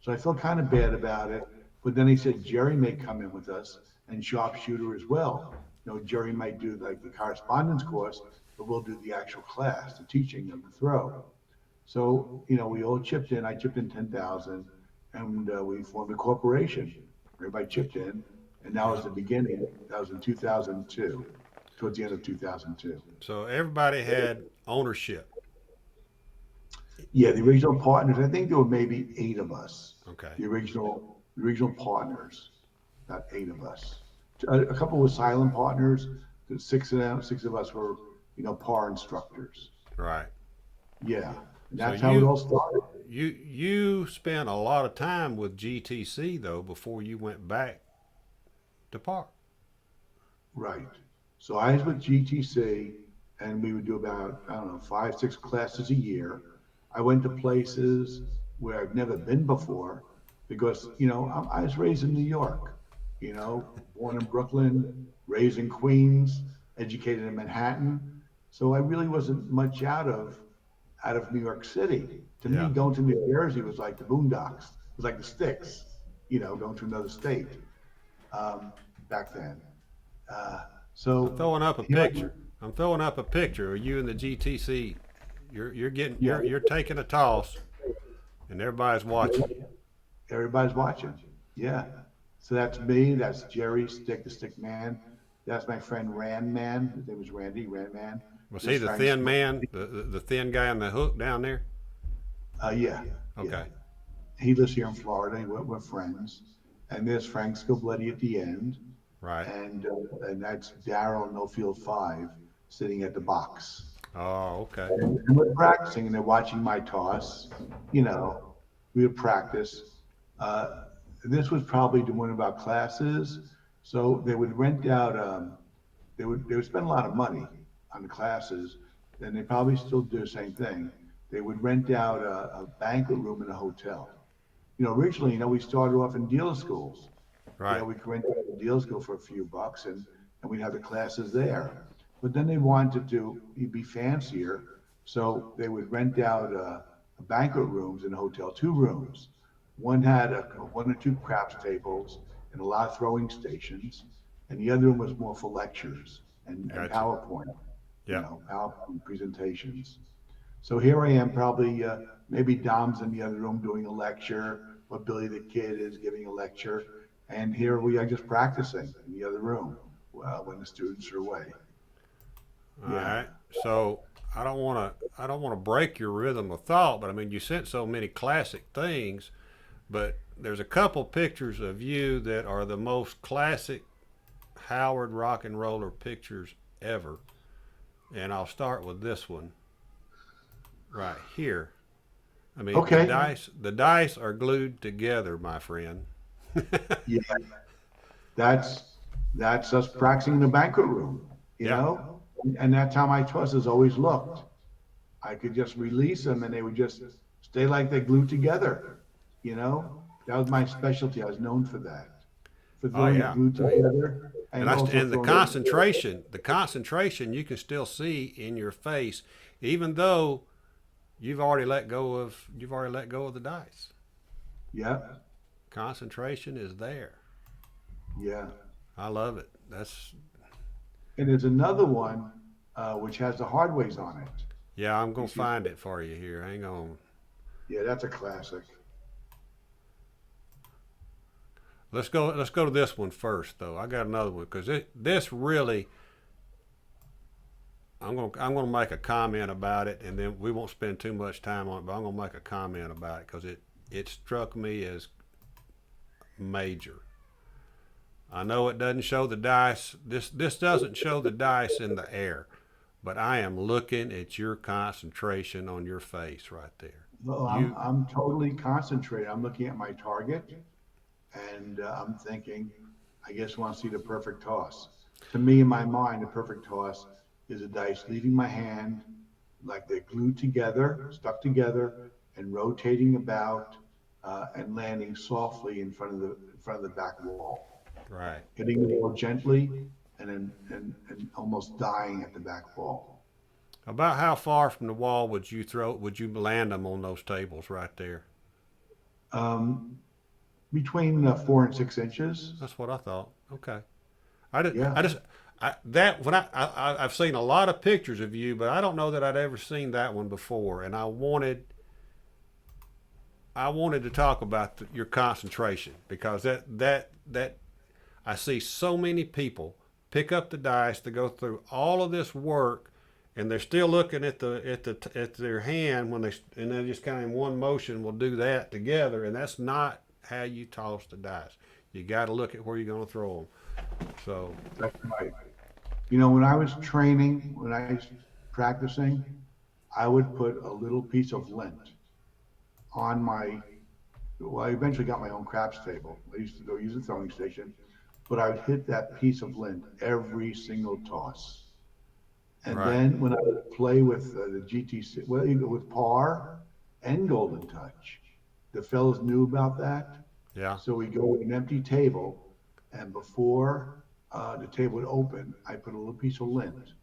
So I felt kind of bad about it. But then he said Jerry may come in with us and sharpshooter as well. You know, Jerry might do like the correspondence course, but we'll do the actual class, the teaching of the throw. So, you know, we all chipped in. I chipped in 10,000 and we formed a corporation. Everybody chipped in. And that was Yeah. the beginning. That was in 2002, towards the end of 2002. So everybody had ownership. Yeah, the original partners, I think there were maybe 8 of us. Okay. The original partners, about 8 of us. A couple were silent partners. The six of us were, you know, par instructors. Right. Yeah, and So that's how it all started. you spent a lot of time with GTC though before you went back to Park. Right. So I was with GTC, and we would do about, I don't know, 5, 6 classes a year. I went to places where I've never been before because, you know, I was raised in New York, you know, born in Brooklyn, raised in Queens, educated in Manhattan. So I really wasn't much out of New York City. To me, Yeah. going to New Jersey was like the boondocks. It was like the sticks, you know, going to another state um, back then. Uh, I'm so throwing up a here I, picture. I'm throwing up a picture of you and the GTC. You're getting yeah, you're taking a toss and everybody's watching. everybody's watching. Yeah. So that's me. That's Jerry, Stick the Stick Man. That's my friend Ran Man. His name was Randy, Ran Man. Was This he is the Frank thin Smith. man, the thin guy on the hook down there? Yeah, yeah. Okay. He lives here in Florida. We're friends. And there's Frank Scobletti at the end. Right. And that's Daryl No Field 5 sitting at the box. Oh, okay. And we're practicing and they're watching my toss. You know, we would practice. Uh, this was probably one of our classes. So they would rent out, they would spend a lot of money on the classes, and they probably still do the same thing. They would rent out a banquet room in a hotel. You know, originally, you know, we started off in dealer schools. You know, Right. we could rent out a dealer school for a few bucks and we'd have the classes there. But then they wanted to be fancier. So they would rent out banquet rooms in a hotel, 2 rooms. One had 1 or 2 craps tables and a lot of throwing stations. And the other room was more for lectures and Gotcha. PowerPoint, you Yep. know, PowerPoint presentations. So here I am, probably maybe Dom's in the other room doing a lecture, or Billy the Kid is giving a lecture, and here we are just practicing in the other room when the students are away. All Yeah. right. So I don't want to break your rhythm of thought, but I mean you sent so many classic things, but there's a couple pictures of you that are the most classic Howard rock and roller pictures ever. And I'll start with this one right here. I mean Okay. the dice are glued together, my friend. Yeah. That's that's us practicing in the banquet room, you Yeah. know, and that's how my tosses always looked. I could just release them and they would just stay like they glued together. You know, that was my specialty. I was known for that, for Oh throwing it yeah. glued together. and also And throwing. the concentration you can still see in your face, even though you've already let go of the dice. Yep. Concentration is there. Yeah. I love it. That's And there's another one which has the hard ways on it. Yeah. I'm You gonna see? find it for you here. Hang on. Yeah, that's a classic. Let's go. Let's go to this one first, though. I got another one because this really. I'm gonna make a comment about it, and then we won't spend too much time on it. But I'm gonna make a comment about it because it struck me as major. I know it doesn't show the dice. This doesn't show the dice in the air, but I am looking at your concentration on your face right there. Well, I'm You I'm totally concentrated. I'm looking at my target, and I'm thinking, I just want to see the perfect toss. To me, in my mind, the perfect toss is the dice leaving my hand like they're glued together, stuck together, and rotating about and landing softly in front of the back wall, right? hitting the wall gently, and almost dying at the back wall. About how far from the wall would you throw? Would you land them on those tables right there? Um, Between 4 and 6 inches. That's what I thought. Okay. I just, Yeah. I just, that when I've seen a lot of pictures of you, but I don't know that I'd ever seen that one before, and I wanted to talk about your concentration because that I see so many people pick up the dice to go through all of this work, and they're still looking at their hand when and they just kind of in one motion will do that together, and that's not how you toss the dice. You got to look at where you're going to throw them. So That's right. When I was training, when I was practicing, I would put a little piece of lint on well, I eventually got my own craps table. I used to go use a throwing station, but I would hit that piece of lint every single toss. And right, then when I would play with the GTC, well, either with par and Golden Touch, the fellows knew about that. yeah, So we go with an empty table, and before the table would open, I put a little piece of lint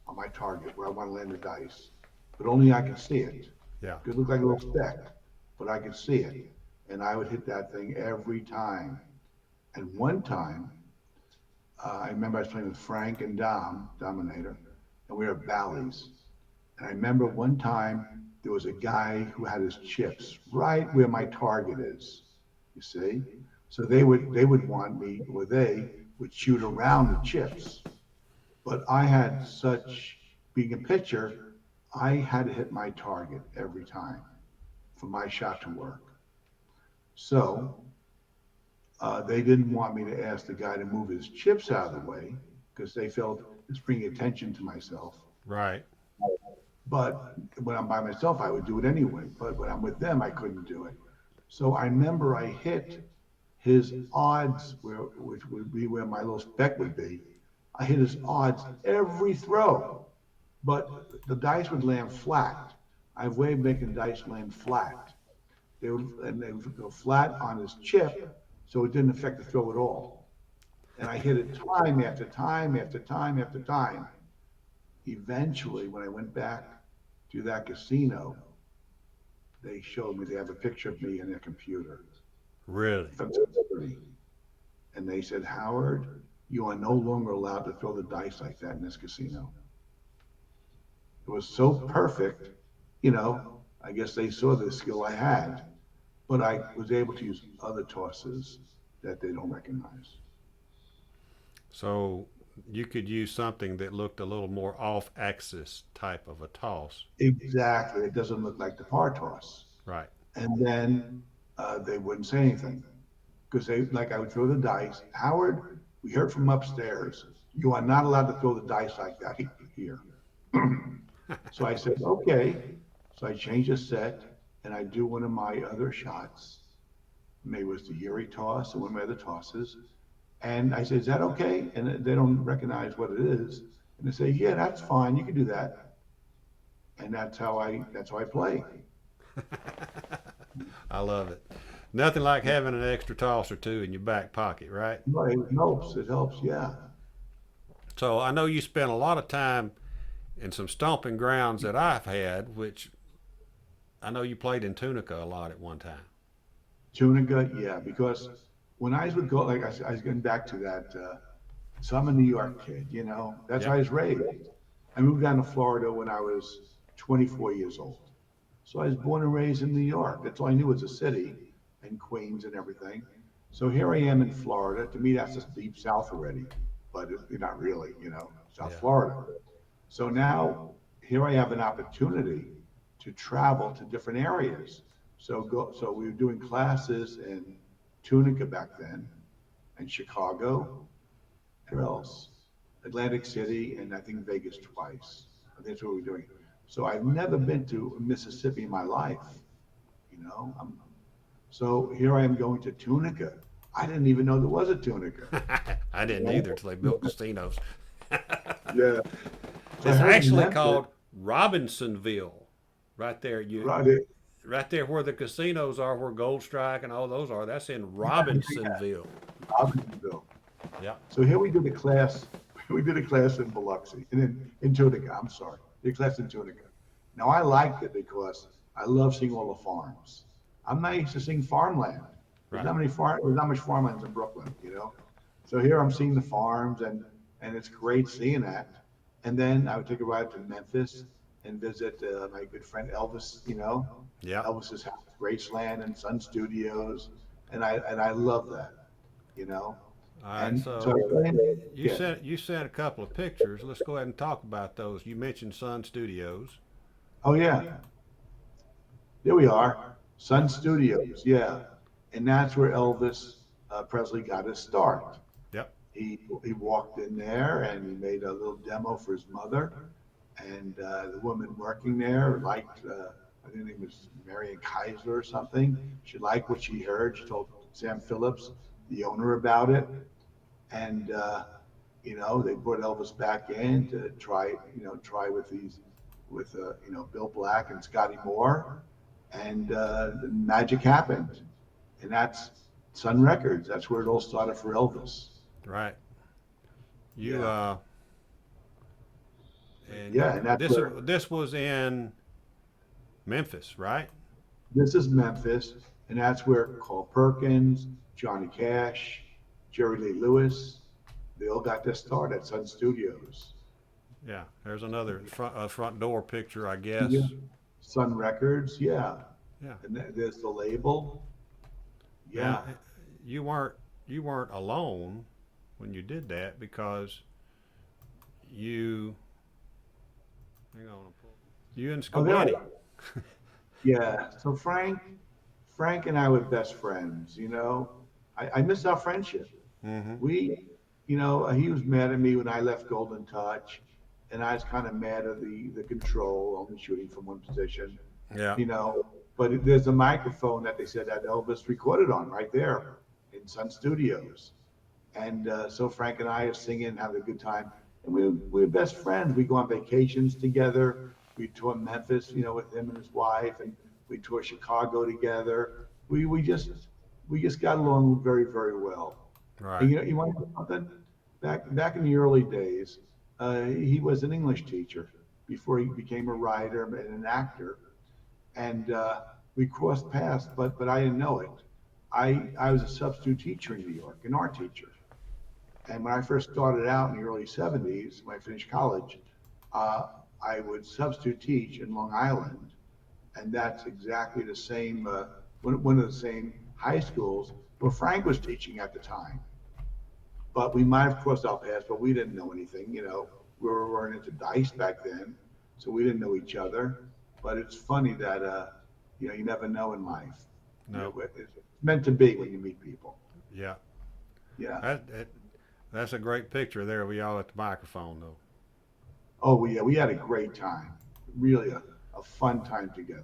on my target where I want to land the dice, but only I could see it. It yeah, could look like a little speck, but I could see it, and I would hit that thing every time. And one time, I remember I was playing with Frank and Dominator, and we were at Bally's. And I remember one time there was a guy who had his chips right where my target is. You see, so they would want me, or they would shoot around the chips. But I had such being a pitcher, I had to hit my target every time for my shot to work. So they didn't want me to ask the guy to move his chips out of the way because they felt it's bringing attention to myself. right. But when I'm by myself, I would do it anyway. But when I'm with them, I couldn't do it. So I remember I hit his odds, which would be where my little speck would be. I hit his odds every throw, but the dice would land flat. I have a way of making dice land flat. They would go flat on his chip, so it didn't affect the throw at all. And I hit it time after time after time after time. Eventually, when I went back to that casino, they showed me, they have a picture of me in their computer Really? from Liberty. And they said, Howard, you are no longer allowed to throw the dice like that in this casino. It was so perfect, I guess they saw the skill I had, but I was able to use other tosses that they don't recognize. So you could use something that looked a little more off-axis type of a toss. Exactly. It doesn't look like the par toss. Right. And then they wouldn't say anything because I would throw the dice. Howard, we heard from upstairs, you are not allowed to throw the dice like that here. So I said, okay. So I changed the set and I do one of my other shots. Maybe it was the Yuri toss or one of my other tosses. And I said, is that okay? And they don't recognize what it is. And they say, yeah, that's fine. You can do that. And that's how I play. I love it. Nothing like having an extra toss or two in your back pocket, right? Right, it helps. It helps. Yeah. So I know you spent a lot of time in some stomping grounds that I've had, which I know you played in Tunica a lot at one time. Tunica, yeah, because when I was go, like I was getting back to that. So I'm a New York kid, you know. That's how I Yep. was raised. I moved down to Florida when I was 24 years old. So I was born and raised in New York. That's all I knew was a city and Queens and everything. So here I am in Florida. To me, that's just deep south already, but not really, you know, South Yeah. Florida. So now here I have an opportunity to travel to different areas. So we were doing classes in Tunica back then, and Chicago, where else? Atlantic City, and I think Vegas twice. I think that's what we're doing. So I've never been to Mississippi in my life, you know. So here I am going to Tunica. I didn't even know there was a Tunica. I You didn't either know? till they built casinos. Yeah. So I It's heard actually Memphis, called Robinsonville, right there. right? Right there where the casinos are, where Gold Strike and all those are. That's in Yeah, yeah, Robinsonville. Robinsonville. Yeah. So here we did a class. We did a class in Biloxi, and in Tunica. I'm sorry, the class in Tunica. Now I liked it because I love seeing all the farms. I'm not used to seeing farmland. Right. There's not much farmlands in Brooklyn, you know. So here I'm seeing the farms, and it's great seeing that. And then I would take a ride to Memphis and visit my good friend Elvis. You know, Yeah. Elvis's house, Graceland and Sun Studios, and I love that. You know, All right. and so So you yeah. sent a couple of pictures. Let's go ahead and talk about those. You mentioned Sun Studios. Oh yeah, there we are. Sun Yep. Studios, yeah, and that's where Elvis Presley got his start. Yep. He walked in there and he made a little demo for his mother, and the woman working there liked. I think her name was Marion Kaiser or something. She liked what she heard. She told Sam Phillips, the owner, about it, and they brought Elvis back in to try with Bill Black and Scotty Moore, and the magic happened, and that's Sun Records. That's where it all started for Elvis. Right. You Yeah, and yeah, and that's where this was in Memphis, right? this is Memphis, and that's where Carl Perkins, Johnny Cash, Jerry Lee Lewis, they all got their start at Sun Studios. Yeah. There's another front door picture, I Yeah. guess. Sun Records, yeah, Yeah. and there's the label, Now, yeah. you weren't you weren't alone when you did that because you hang on you and Oh, there I Scawetti. am. Yeah. So Frank and I were best friends. You know, I miss our friendship. Mm-hmm. He was mad at me when I left Golden Touch, and I was kind of mad at the control, only shooting from one position. Yeah. You know, but there's a microphone that they said that Elvis recorded on right there in Sun Studios, and so Frank and I are singing, having a good time, and we're best friends. We go on vacations together. We tour Memphis, with him and his wife, and we tour Chicago together. We just got along very very well. And Right. you want to know something? Back in the early days, he was an English teacher before he became a writer and an actor, and we crossed paths, but I didn't know it. I was a substitute teacher in New York, an art teacher. And when I first started out in the early 70s, when I finished college, uh, I would substitute teach in Long Island. And that's exactly the same, one of the same high schools where Frank was teaching at the time. But we might have crossed our paths, but we didn't know anything. We weren't into dice back then, so we didn't know each other. But it's funny that, you never know in life. No. It's meant to be when you meet people. Yeah. Yeah. That that's a great picture there. We all at the microphone though. Oh, yeah, we had a great time. Really a fun time together.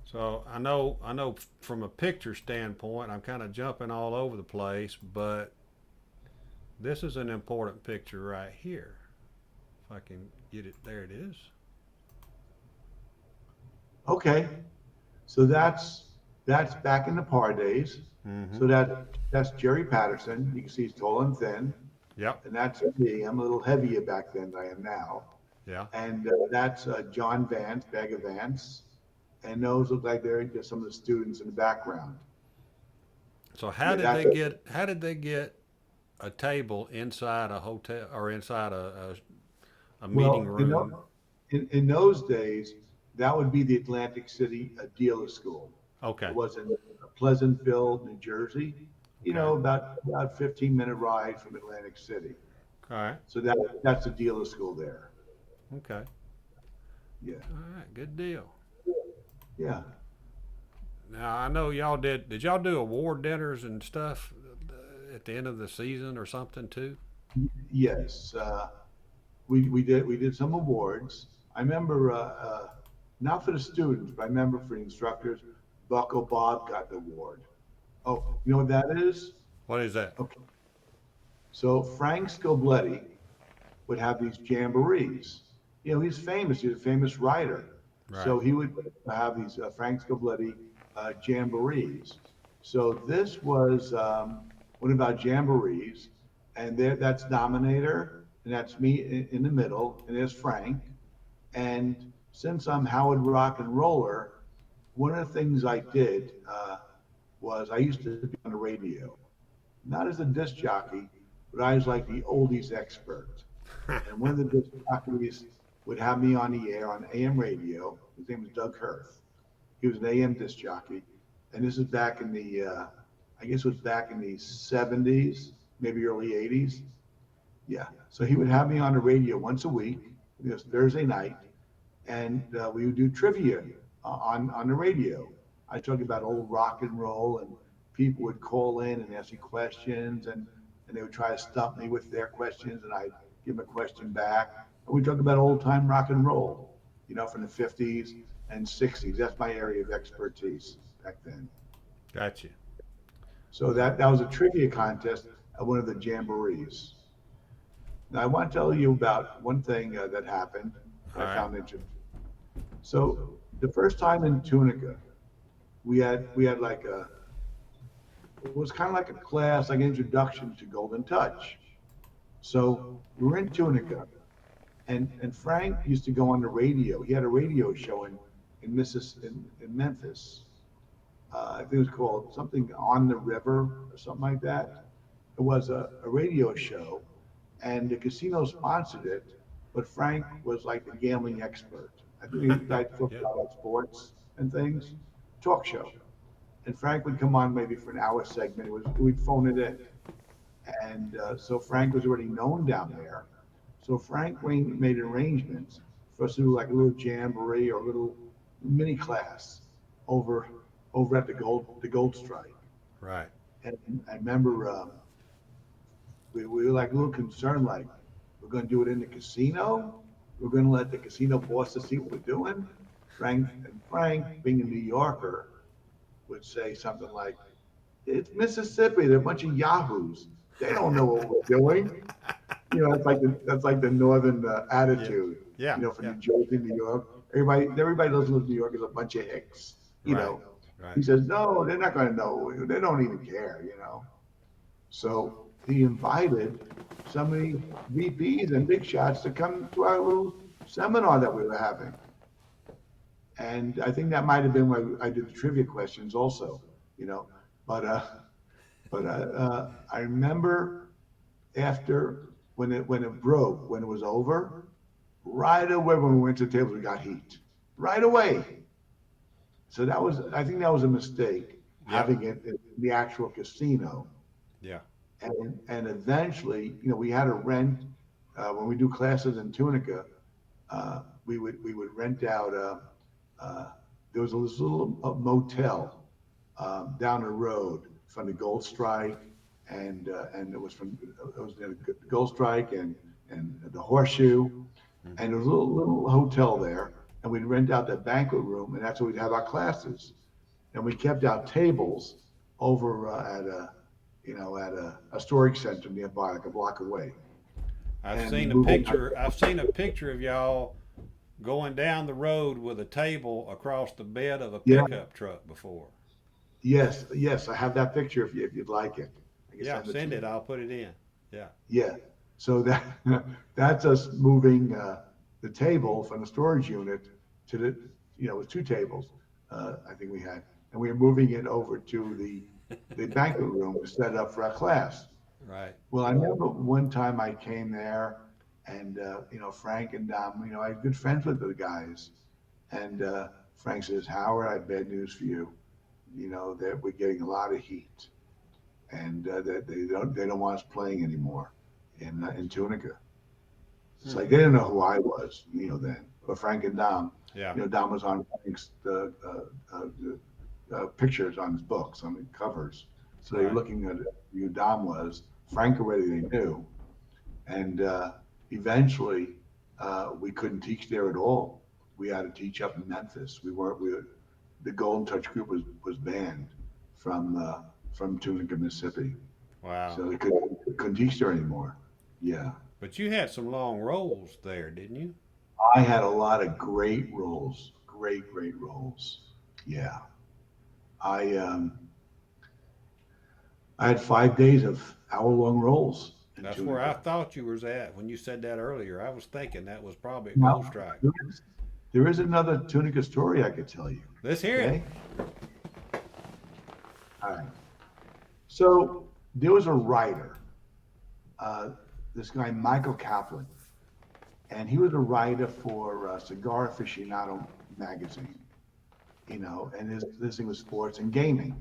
So I know from a picture standpoint, I'm kind of jumping all over the place, but this is an important picture right here. If I can get it, there it is. Okay, so that's back in the par days. Mm-hmm. So that's Jerry Patterson. You can see he's tall and thin. Yep. and that's me. I'm a little heavier back then than I am now. Yeah. And that's John Vance, Bag of Vance, and those look like they're just some of the students in the background. So Yeah, that's how did they get a table inside a hotel or inside a meeting well, room? in those days, that would be the Atlantic City dealer school. It Okay. was in Pleasantville, New Jersey. Okay. About 15-minute ride from Atlantic City. All right. So that's the dealer school there. Okay. Yeah, All right. Good deal. yeah. Now I know y'all did. Did y'all do award dinners and stuff at the end of the season or something too? Yes, we did some awards. I remember not for the students, but I remember for the instructors. Bucko Bob got the award. Oh, you know what that is? What is that? Okay, so Frank Scobletti would have these jamborees. He's famous. He's a famous writer. Right. So he would have these Frank Scobletti jamborees. So this was one about jamborees, and that's Dominator, and that's me in the middle, and there's Frank. And since I'm Howard RocknRoller, one of the things I did was I used to be on the radio, not as a disc jockey, but I was like the oldies expert. And one of the disc jockeys would have me on the air on AM radio. His name was Doug Hirth. He was an AM disc jockey, and this is back in I guess it was back in the 70s, maybe early 80s. Yeah. So he would have me on the radio once a week. It was Thursday night, and we would do trivia on the radio. I talk about old rock and roll, and people would call in and ask me questions, and they would try to stump me with their questions, and I'd give them a question back. And we talk about old time rock and roll, from the 50s and 60s. That's my area of expertise back then. Gotcha. So that was a trivia contest at one of the jamborees. Now I want to tell you about one thing that happened All that I right. found interesting. So the first time in Tunica, we had like it was kind of like a class, like an introduction to Golden Touch. So we were in Tunica, and Frank used to go on the radio. He had a radio show in Memphis. I think it was called something on the river or something like that. It was a radio show, and the casino sponsored it, but Frank was like the gambling expert. I think he liked to talk Yeah. about sports and things, talk show. And Frank would come on maybe for an hour segment. We'd phone it in, and so Frank was already known down there. So Frank made arrangements for us to do like a little jamboree or a little mini class over over at the Gold Strike. Right. And I remember we were like a little concerned, like we're going to do it in the casino. We're going to let the casino bosses see what we're doing. Frank, being a New Yorker, would say something like, "It's Mississippi. They're a bunch of yahoos. They don't know what we're doing." That's like the northern Yeah. attitude. Yeah. From Yeah. New Jersey, New York. Everybody doesn't live in New York is a bunch of hicks. You Right. know. Right. He says, "No, they're not going to know. They don't even care." So he invited some of the VPs and big shots to come to our little seminar that we were having. And I think that might have been why I did the trivia questions also, you know. But I remember after when it broke, when it was over, right away when we went to the tables, we got heat. Right away. So I think that was a mistake Yep. having it in the actual casino. Yeah. And eventually, we had to rent when we do classes in Tunica. We would rent out. Uh, there was this little motel down the road from the Gold Strike, and it was the Gold Strike and the Horseshoe, Hmm. and there was a little hotel there, and we'd rent out that banquet room, and that's where we'd have our classes, and we kept our tables over at a storage center nearby, like a block away, I've and we seen a moved it. picture. I've seen a picture of y'all going down the road with a table across the bed of a Yeah, pickup truck before. yes, yes, I have that picture if you'd like it. I can Yeah. send it to Send you. it. I'll put it in. Yeah. Yeah. So that that's us moving the table from the storage unit to the, it was two tables, I think we had, and we were moving it over to the banquet room to set it up for our class. Right. Well, I remember one time I came there, and Frank and Dom, I had good friends with the guys, and Frank says, "Howard, I have bad news for you. That we're getting a lot of heat, and that they don't want us playing anymore in Tunica." It's Hmm. like they didn't know who I was, then. But Frank and Dom, Yeah. Dom was on Frank's pictures on his books, on the covers. So they were Right. looking at who Dom was. Frank already they knew, and eventually we couldn't teach there at all. We had to teach up in Memphis. We weren't. The Golden Touch group was banned from from Tunica, Mississippi. Wow. So they couldn't teach there anymore. Yeah. But you had some long rolls there, didn't you? I had a lot of great roles, great roles. Yeah, I I had 5 days of hour-long roles in That's where I Tunica. thought you was at when you said that earlier. I was thinking that was probably a gold Now, strike. there is another Tunica story I could tell you. Let's hear it. Okay, all right. So there was a writer, uh, this guy Michael Kaplan, and he was a writer for Cigar Aficionado magazine. And this thing was sports and gaming.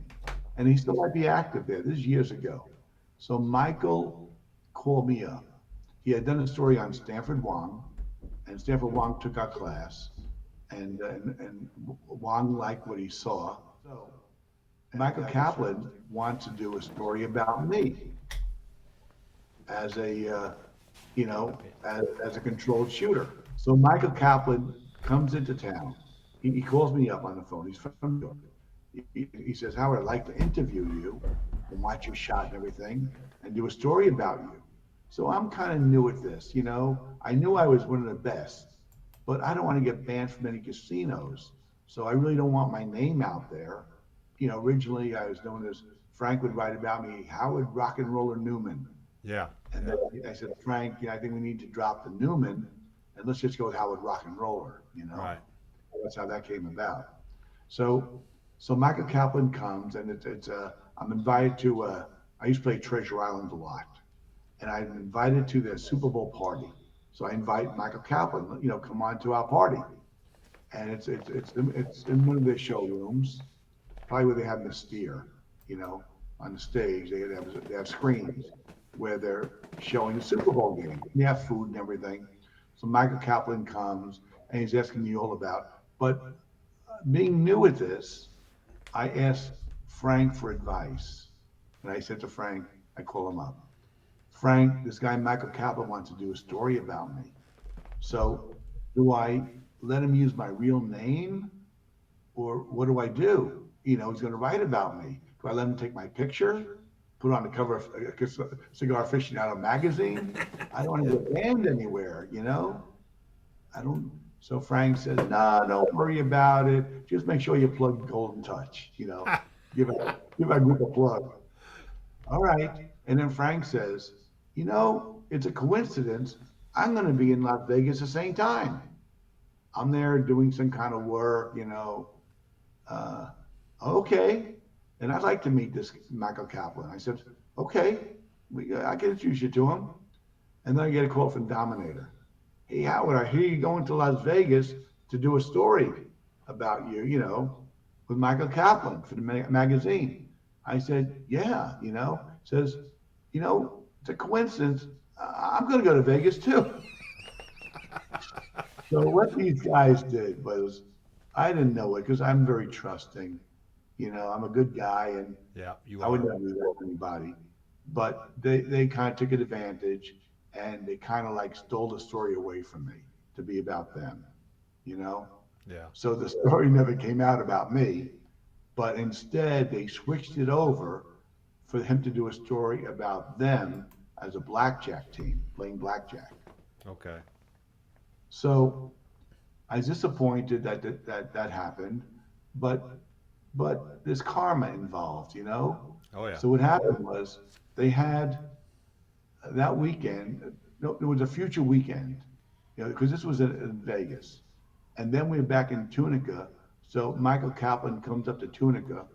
And he still might be active there. This is years ago. So Michael called me up. He had done a story on Stanford Wong, and Stanford Wong took our class, and Wong liked what he saw. So Michael Kaplan wants to do a story about me as a as a controlled shooter. So Michael Kaplan comes into town. He calls me up on the phone. He's from New York. He says, "Howard, I'd like to interview you and watch your shot and everything and do a story about you." So I'm kind of new at this. I knew I was one of the best, but I don't want to get banned from any casinos. So I really don't want my name out there. Originally I was known as, Frank would write about me, Howard RocknRoller Newman. Yeah. And Yeah. then I said, Frank, I think we need to drop the Newman and let's just go with Howard RocknRoller. Right. That's how that came about. So, so Michael Kaplan comes, and I'm invited to. I used to play Treasure Island a lot, and I'm invited to the Super Bowl party. So I invite Michael Kaplan, come on to our party, and it's in one of their showrooms, probably where they have Mystere, you know, on the stage. They have screens where they're showing the Super Bowl game. They have food and everything. So Michael Kaplan comes and he's asking me all about. But being new at this, I asked Frank for advice. And I said to Frank, I call him up. Frank, this guy Michael Kaplan wants to do a story about me. So do I let him use my real name, or what do I do? He's going to write about me. Do I let him take my picture, put it on the cover of Cigar Aficionado magazine? I don't want to get banned anywhere. I don't. So Frank says, no, don't worry about it. Just make sure you plug Golden Touch. Give a group a plug. All right. And then Frank says, it's a coincidence. I'm going to be in Las Vegas the same time. I'm there doing some kind of work. Uh, okay. And I'd like to meet this Michael Kaplan. I said, okay, I can introduce you to him. And then I get a call from Dominator. Hey, Howard, I hear you going to Las Vegas to do a story about you, with Michael Kaplan for the magazine. I said, yeah. Says, it's a coincidence. I'm going to go to Vegas too. So what these guys did was, I didn't know it because I'm very trusting. I'm a good guy, and Yeah. You I would are. never do that to anybody. But they kind of took advantage, and they kind of like stole the story away from me to be about them, you know? Yeah. So the story never came out about me, but instead they switched it over for him to do a story about them as a blackjack team playing blackjack. Okay. So I was disappointed that happened, but there's karma involved. Oh yeah. So what happened was they had that weekend, no, there was a future weekend, because this was in Vegas. And then we were back in Tunica. So Michael Kaplan comes up to Tunica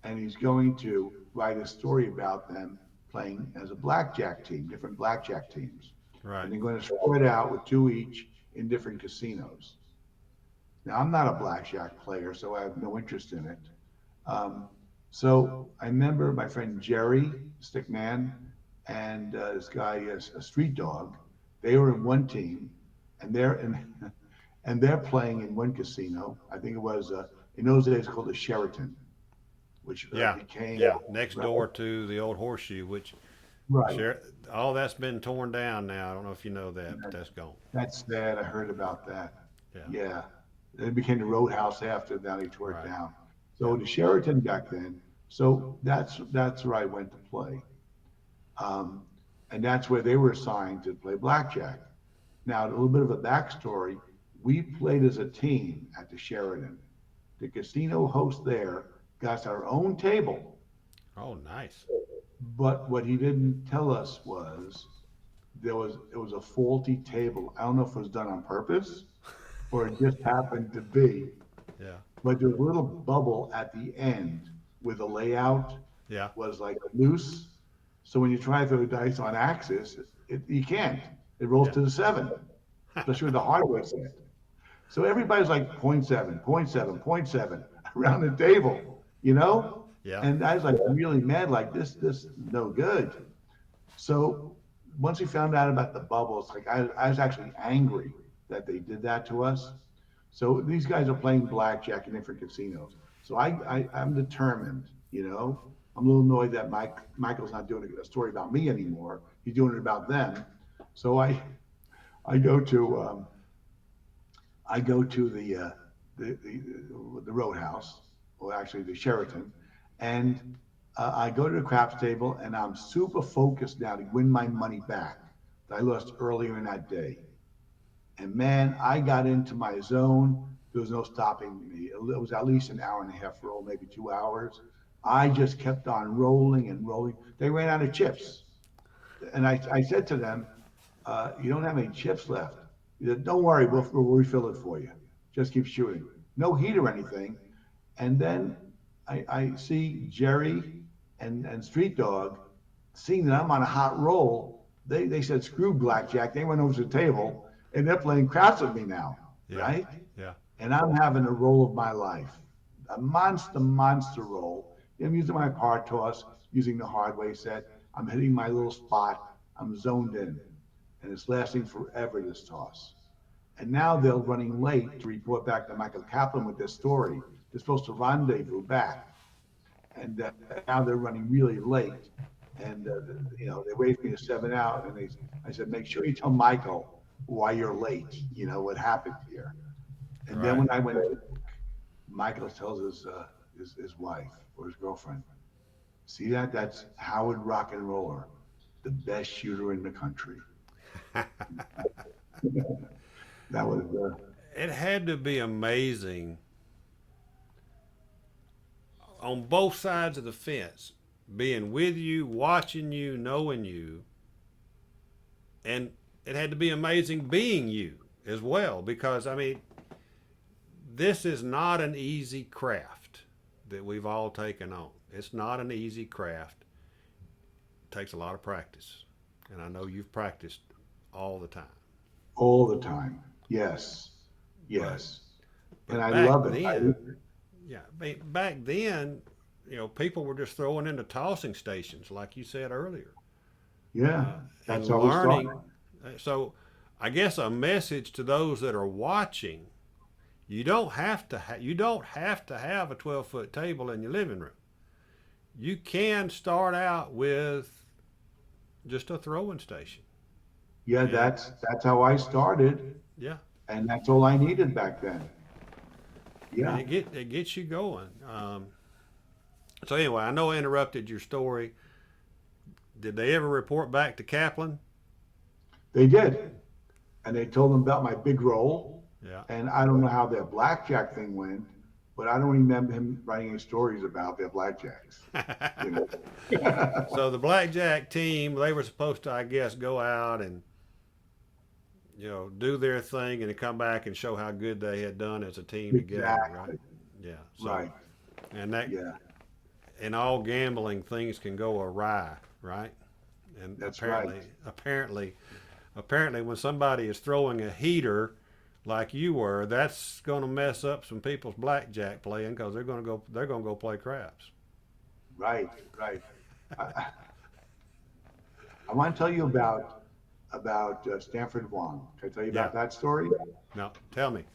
and he's going to write a story about them playing as a blackjack team, different blackjack teams. Right. And they're going to spread out with two each in different casinos. Now, I'm not a blackjack player, so I have no interest in it. Um, so I remember my friend Jerry Stickman and this guy, a street dog. They were in one team, and they're in, and they're playing in one casino. I think it was in those days called the Sheraton, which Yeah. became Yeah. Next right, door to the old horseshoe, which right. share all that's been torn down now. I don't know if you know that, but That, that's gone. that's sad. I heard about that. Yeah. Yeah, it became the Roadhouse after. Now they tore it Right. down. So Yeah. the Sheraton back then. So that's where I went to play. Um, and that's where they were assigned to play blackjack. Now, a little bit of a backstory. We played as a team at the Sheraton. The casino host there got us our own table, Oh, nice. but what he didn't tell us was it was a faulty table. I don't know if it was done on purpose or it just happened to be, Yeah. but there's a little bubble at the end where the layout Yeah. was like loose. So when you try to throw the dice on axis, you can't. It rolls Yeah. to the seven, especially with the hardware set. So everybody's like point 0.7, point 0.7, point 0.7 around the table, you know? Yeah. And I was like really mad, like this is no good. So once we found out about the bubbles, like I was actually angry that they did that to us. So these guys are playing blackjack in different casinos. So I'm determined, I'm a little annoyed that Michael's not doing a story about me anymore. He's doing it about them. So I go to I go to the, the the Roadhouse, or actually the Sheraton, and I go to the craps table, and I'm super focused now to win my money back that I lost earlier in that day. And man, I got into my zone. There was no stopping me. It was at least an hour and a half roll, maybe 2 hours. I just kept on rolling and rolling. They ran out of chips. And I said to them, you don't have any chips left. He said, don't worry, we'll refill it for you. Just keep shooting. No heat or anything. And then I see Jerry and Street Dog, seeing that I'm on a hot roll. They said, screw blackjack. They went over to the table and they're playing craps with me now, Yeah. right? Yeah. And I'm having a roll of my life, a monster roll. I'm using my par toss, using the hardware set. I'm hitting my little spot. I'm zoned in, and it's lasting forever, this toss. And now they're running late to report back to Michael Kaplan with their story. They're supposed to rendezvous back, and now they're running really late. And they wait for me to 7 out, and I said, make sure you tell Michael why you're late. What happened here. And then Right. when I went, Michael tells his wife or his girlfriend, see that? That's Howard RocknRoller, the best shooter in the country. That was It had to be amazing on both sides of the fence, being with you, watching you, knowing you, and it had to be amazing being you as well. Because I mean, this is not an easy craft that we've all taken on. It's not an easy craft. It takes a lot of practice, and I know you've practiced all the time. all the time. Yes, But yes, and but I back love it. then, yeah, back then, people were just throwing into tossing stations, like you said earlier, Yeah, that's and how we started. learning. So, I guess a message to those that are watching: you don't have to have a 12-foot table in your living room. You can start out with just a throwing station, Yeah, and that's how I started, yeah, and that's all I needed back then. and Yeah, it gets you going. So anyway, I know I interrupted your story. Did they ever report back to Kaplan? they did, and they told them about my big roll, Yeah. and I don't know how their blackjack thing went, but I don't remember him writing any stories about their blackjacks. You know. So the blackjack team, they were supposed to, I guess, go out and do their thing and then come back and show how good they had done as a team together, right? Exactly. Yeah. So Right. and that Yeah. in all gambling things can go awry, right? And That's apparently, right. apparently, apparently, when somebody is throwing a heater like you were, that's going to mess up some people's blackjack playing because they're going to go play craps. Right. Right. I, I want to tell you about Stanford Wong. Can I tell you Yeah. about that story? Now, tell me.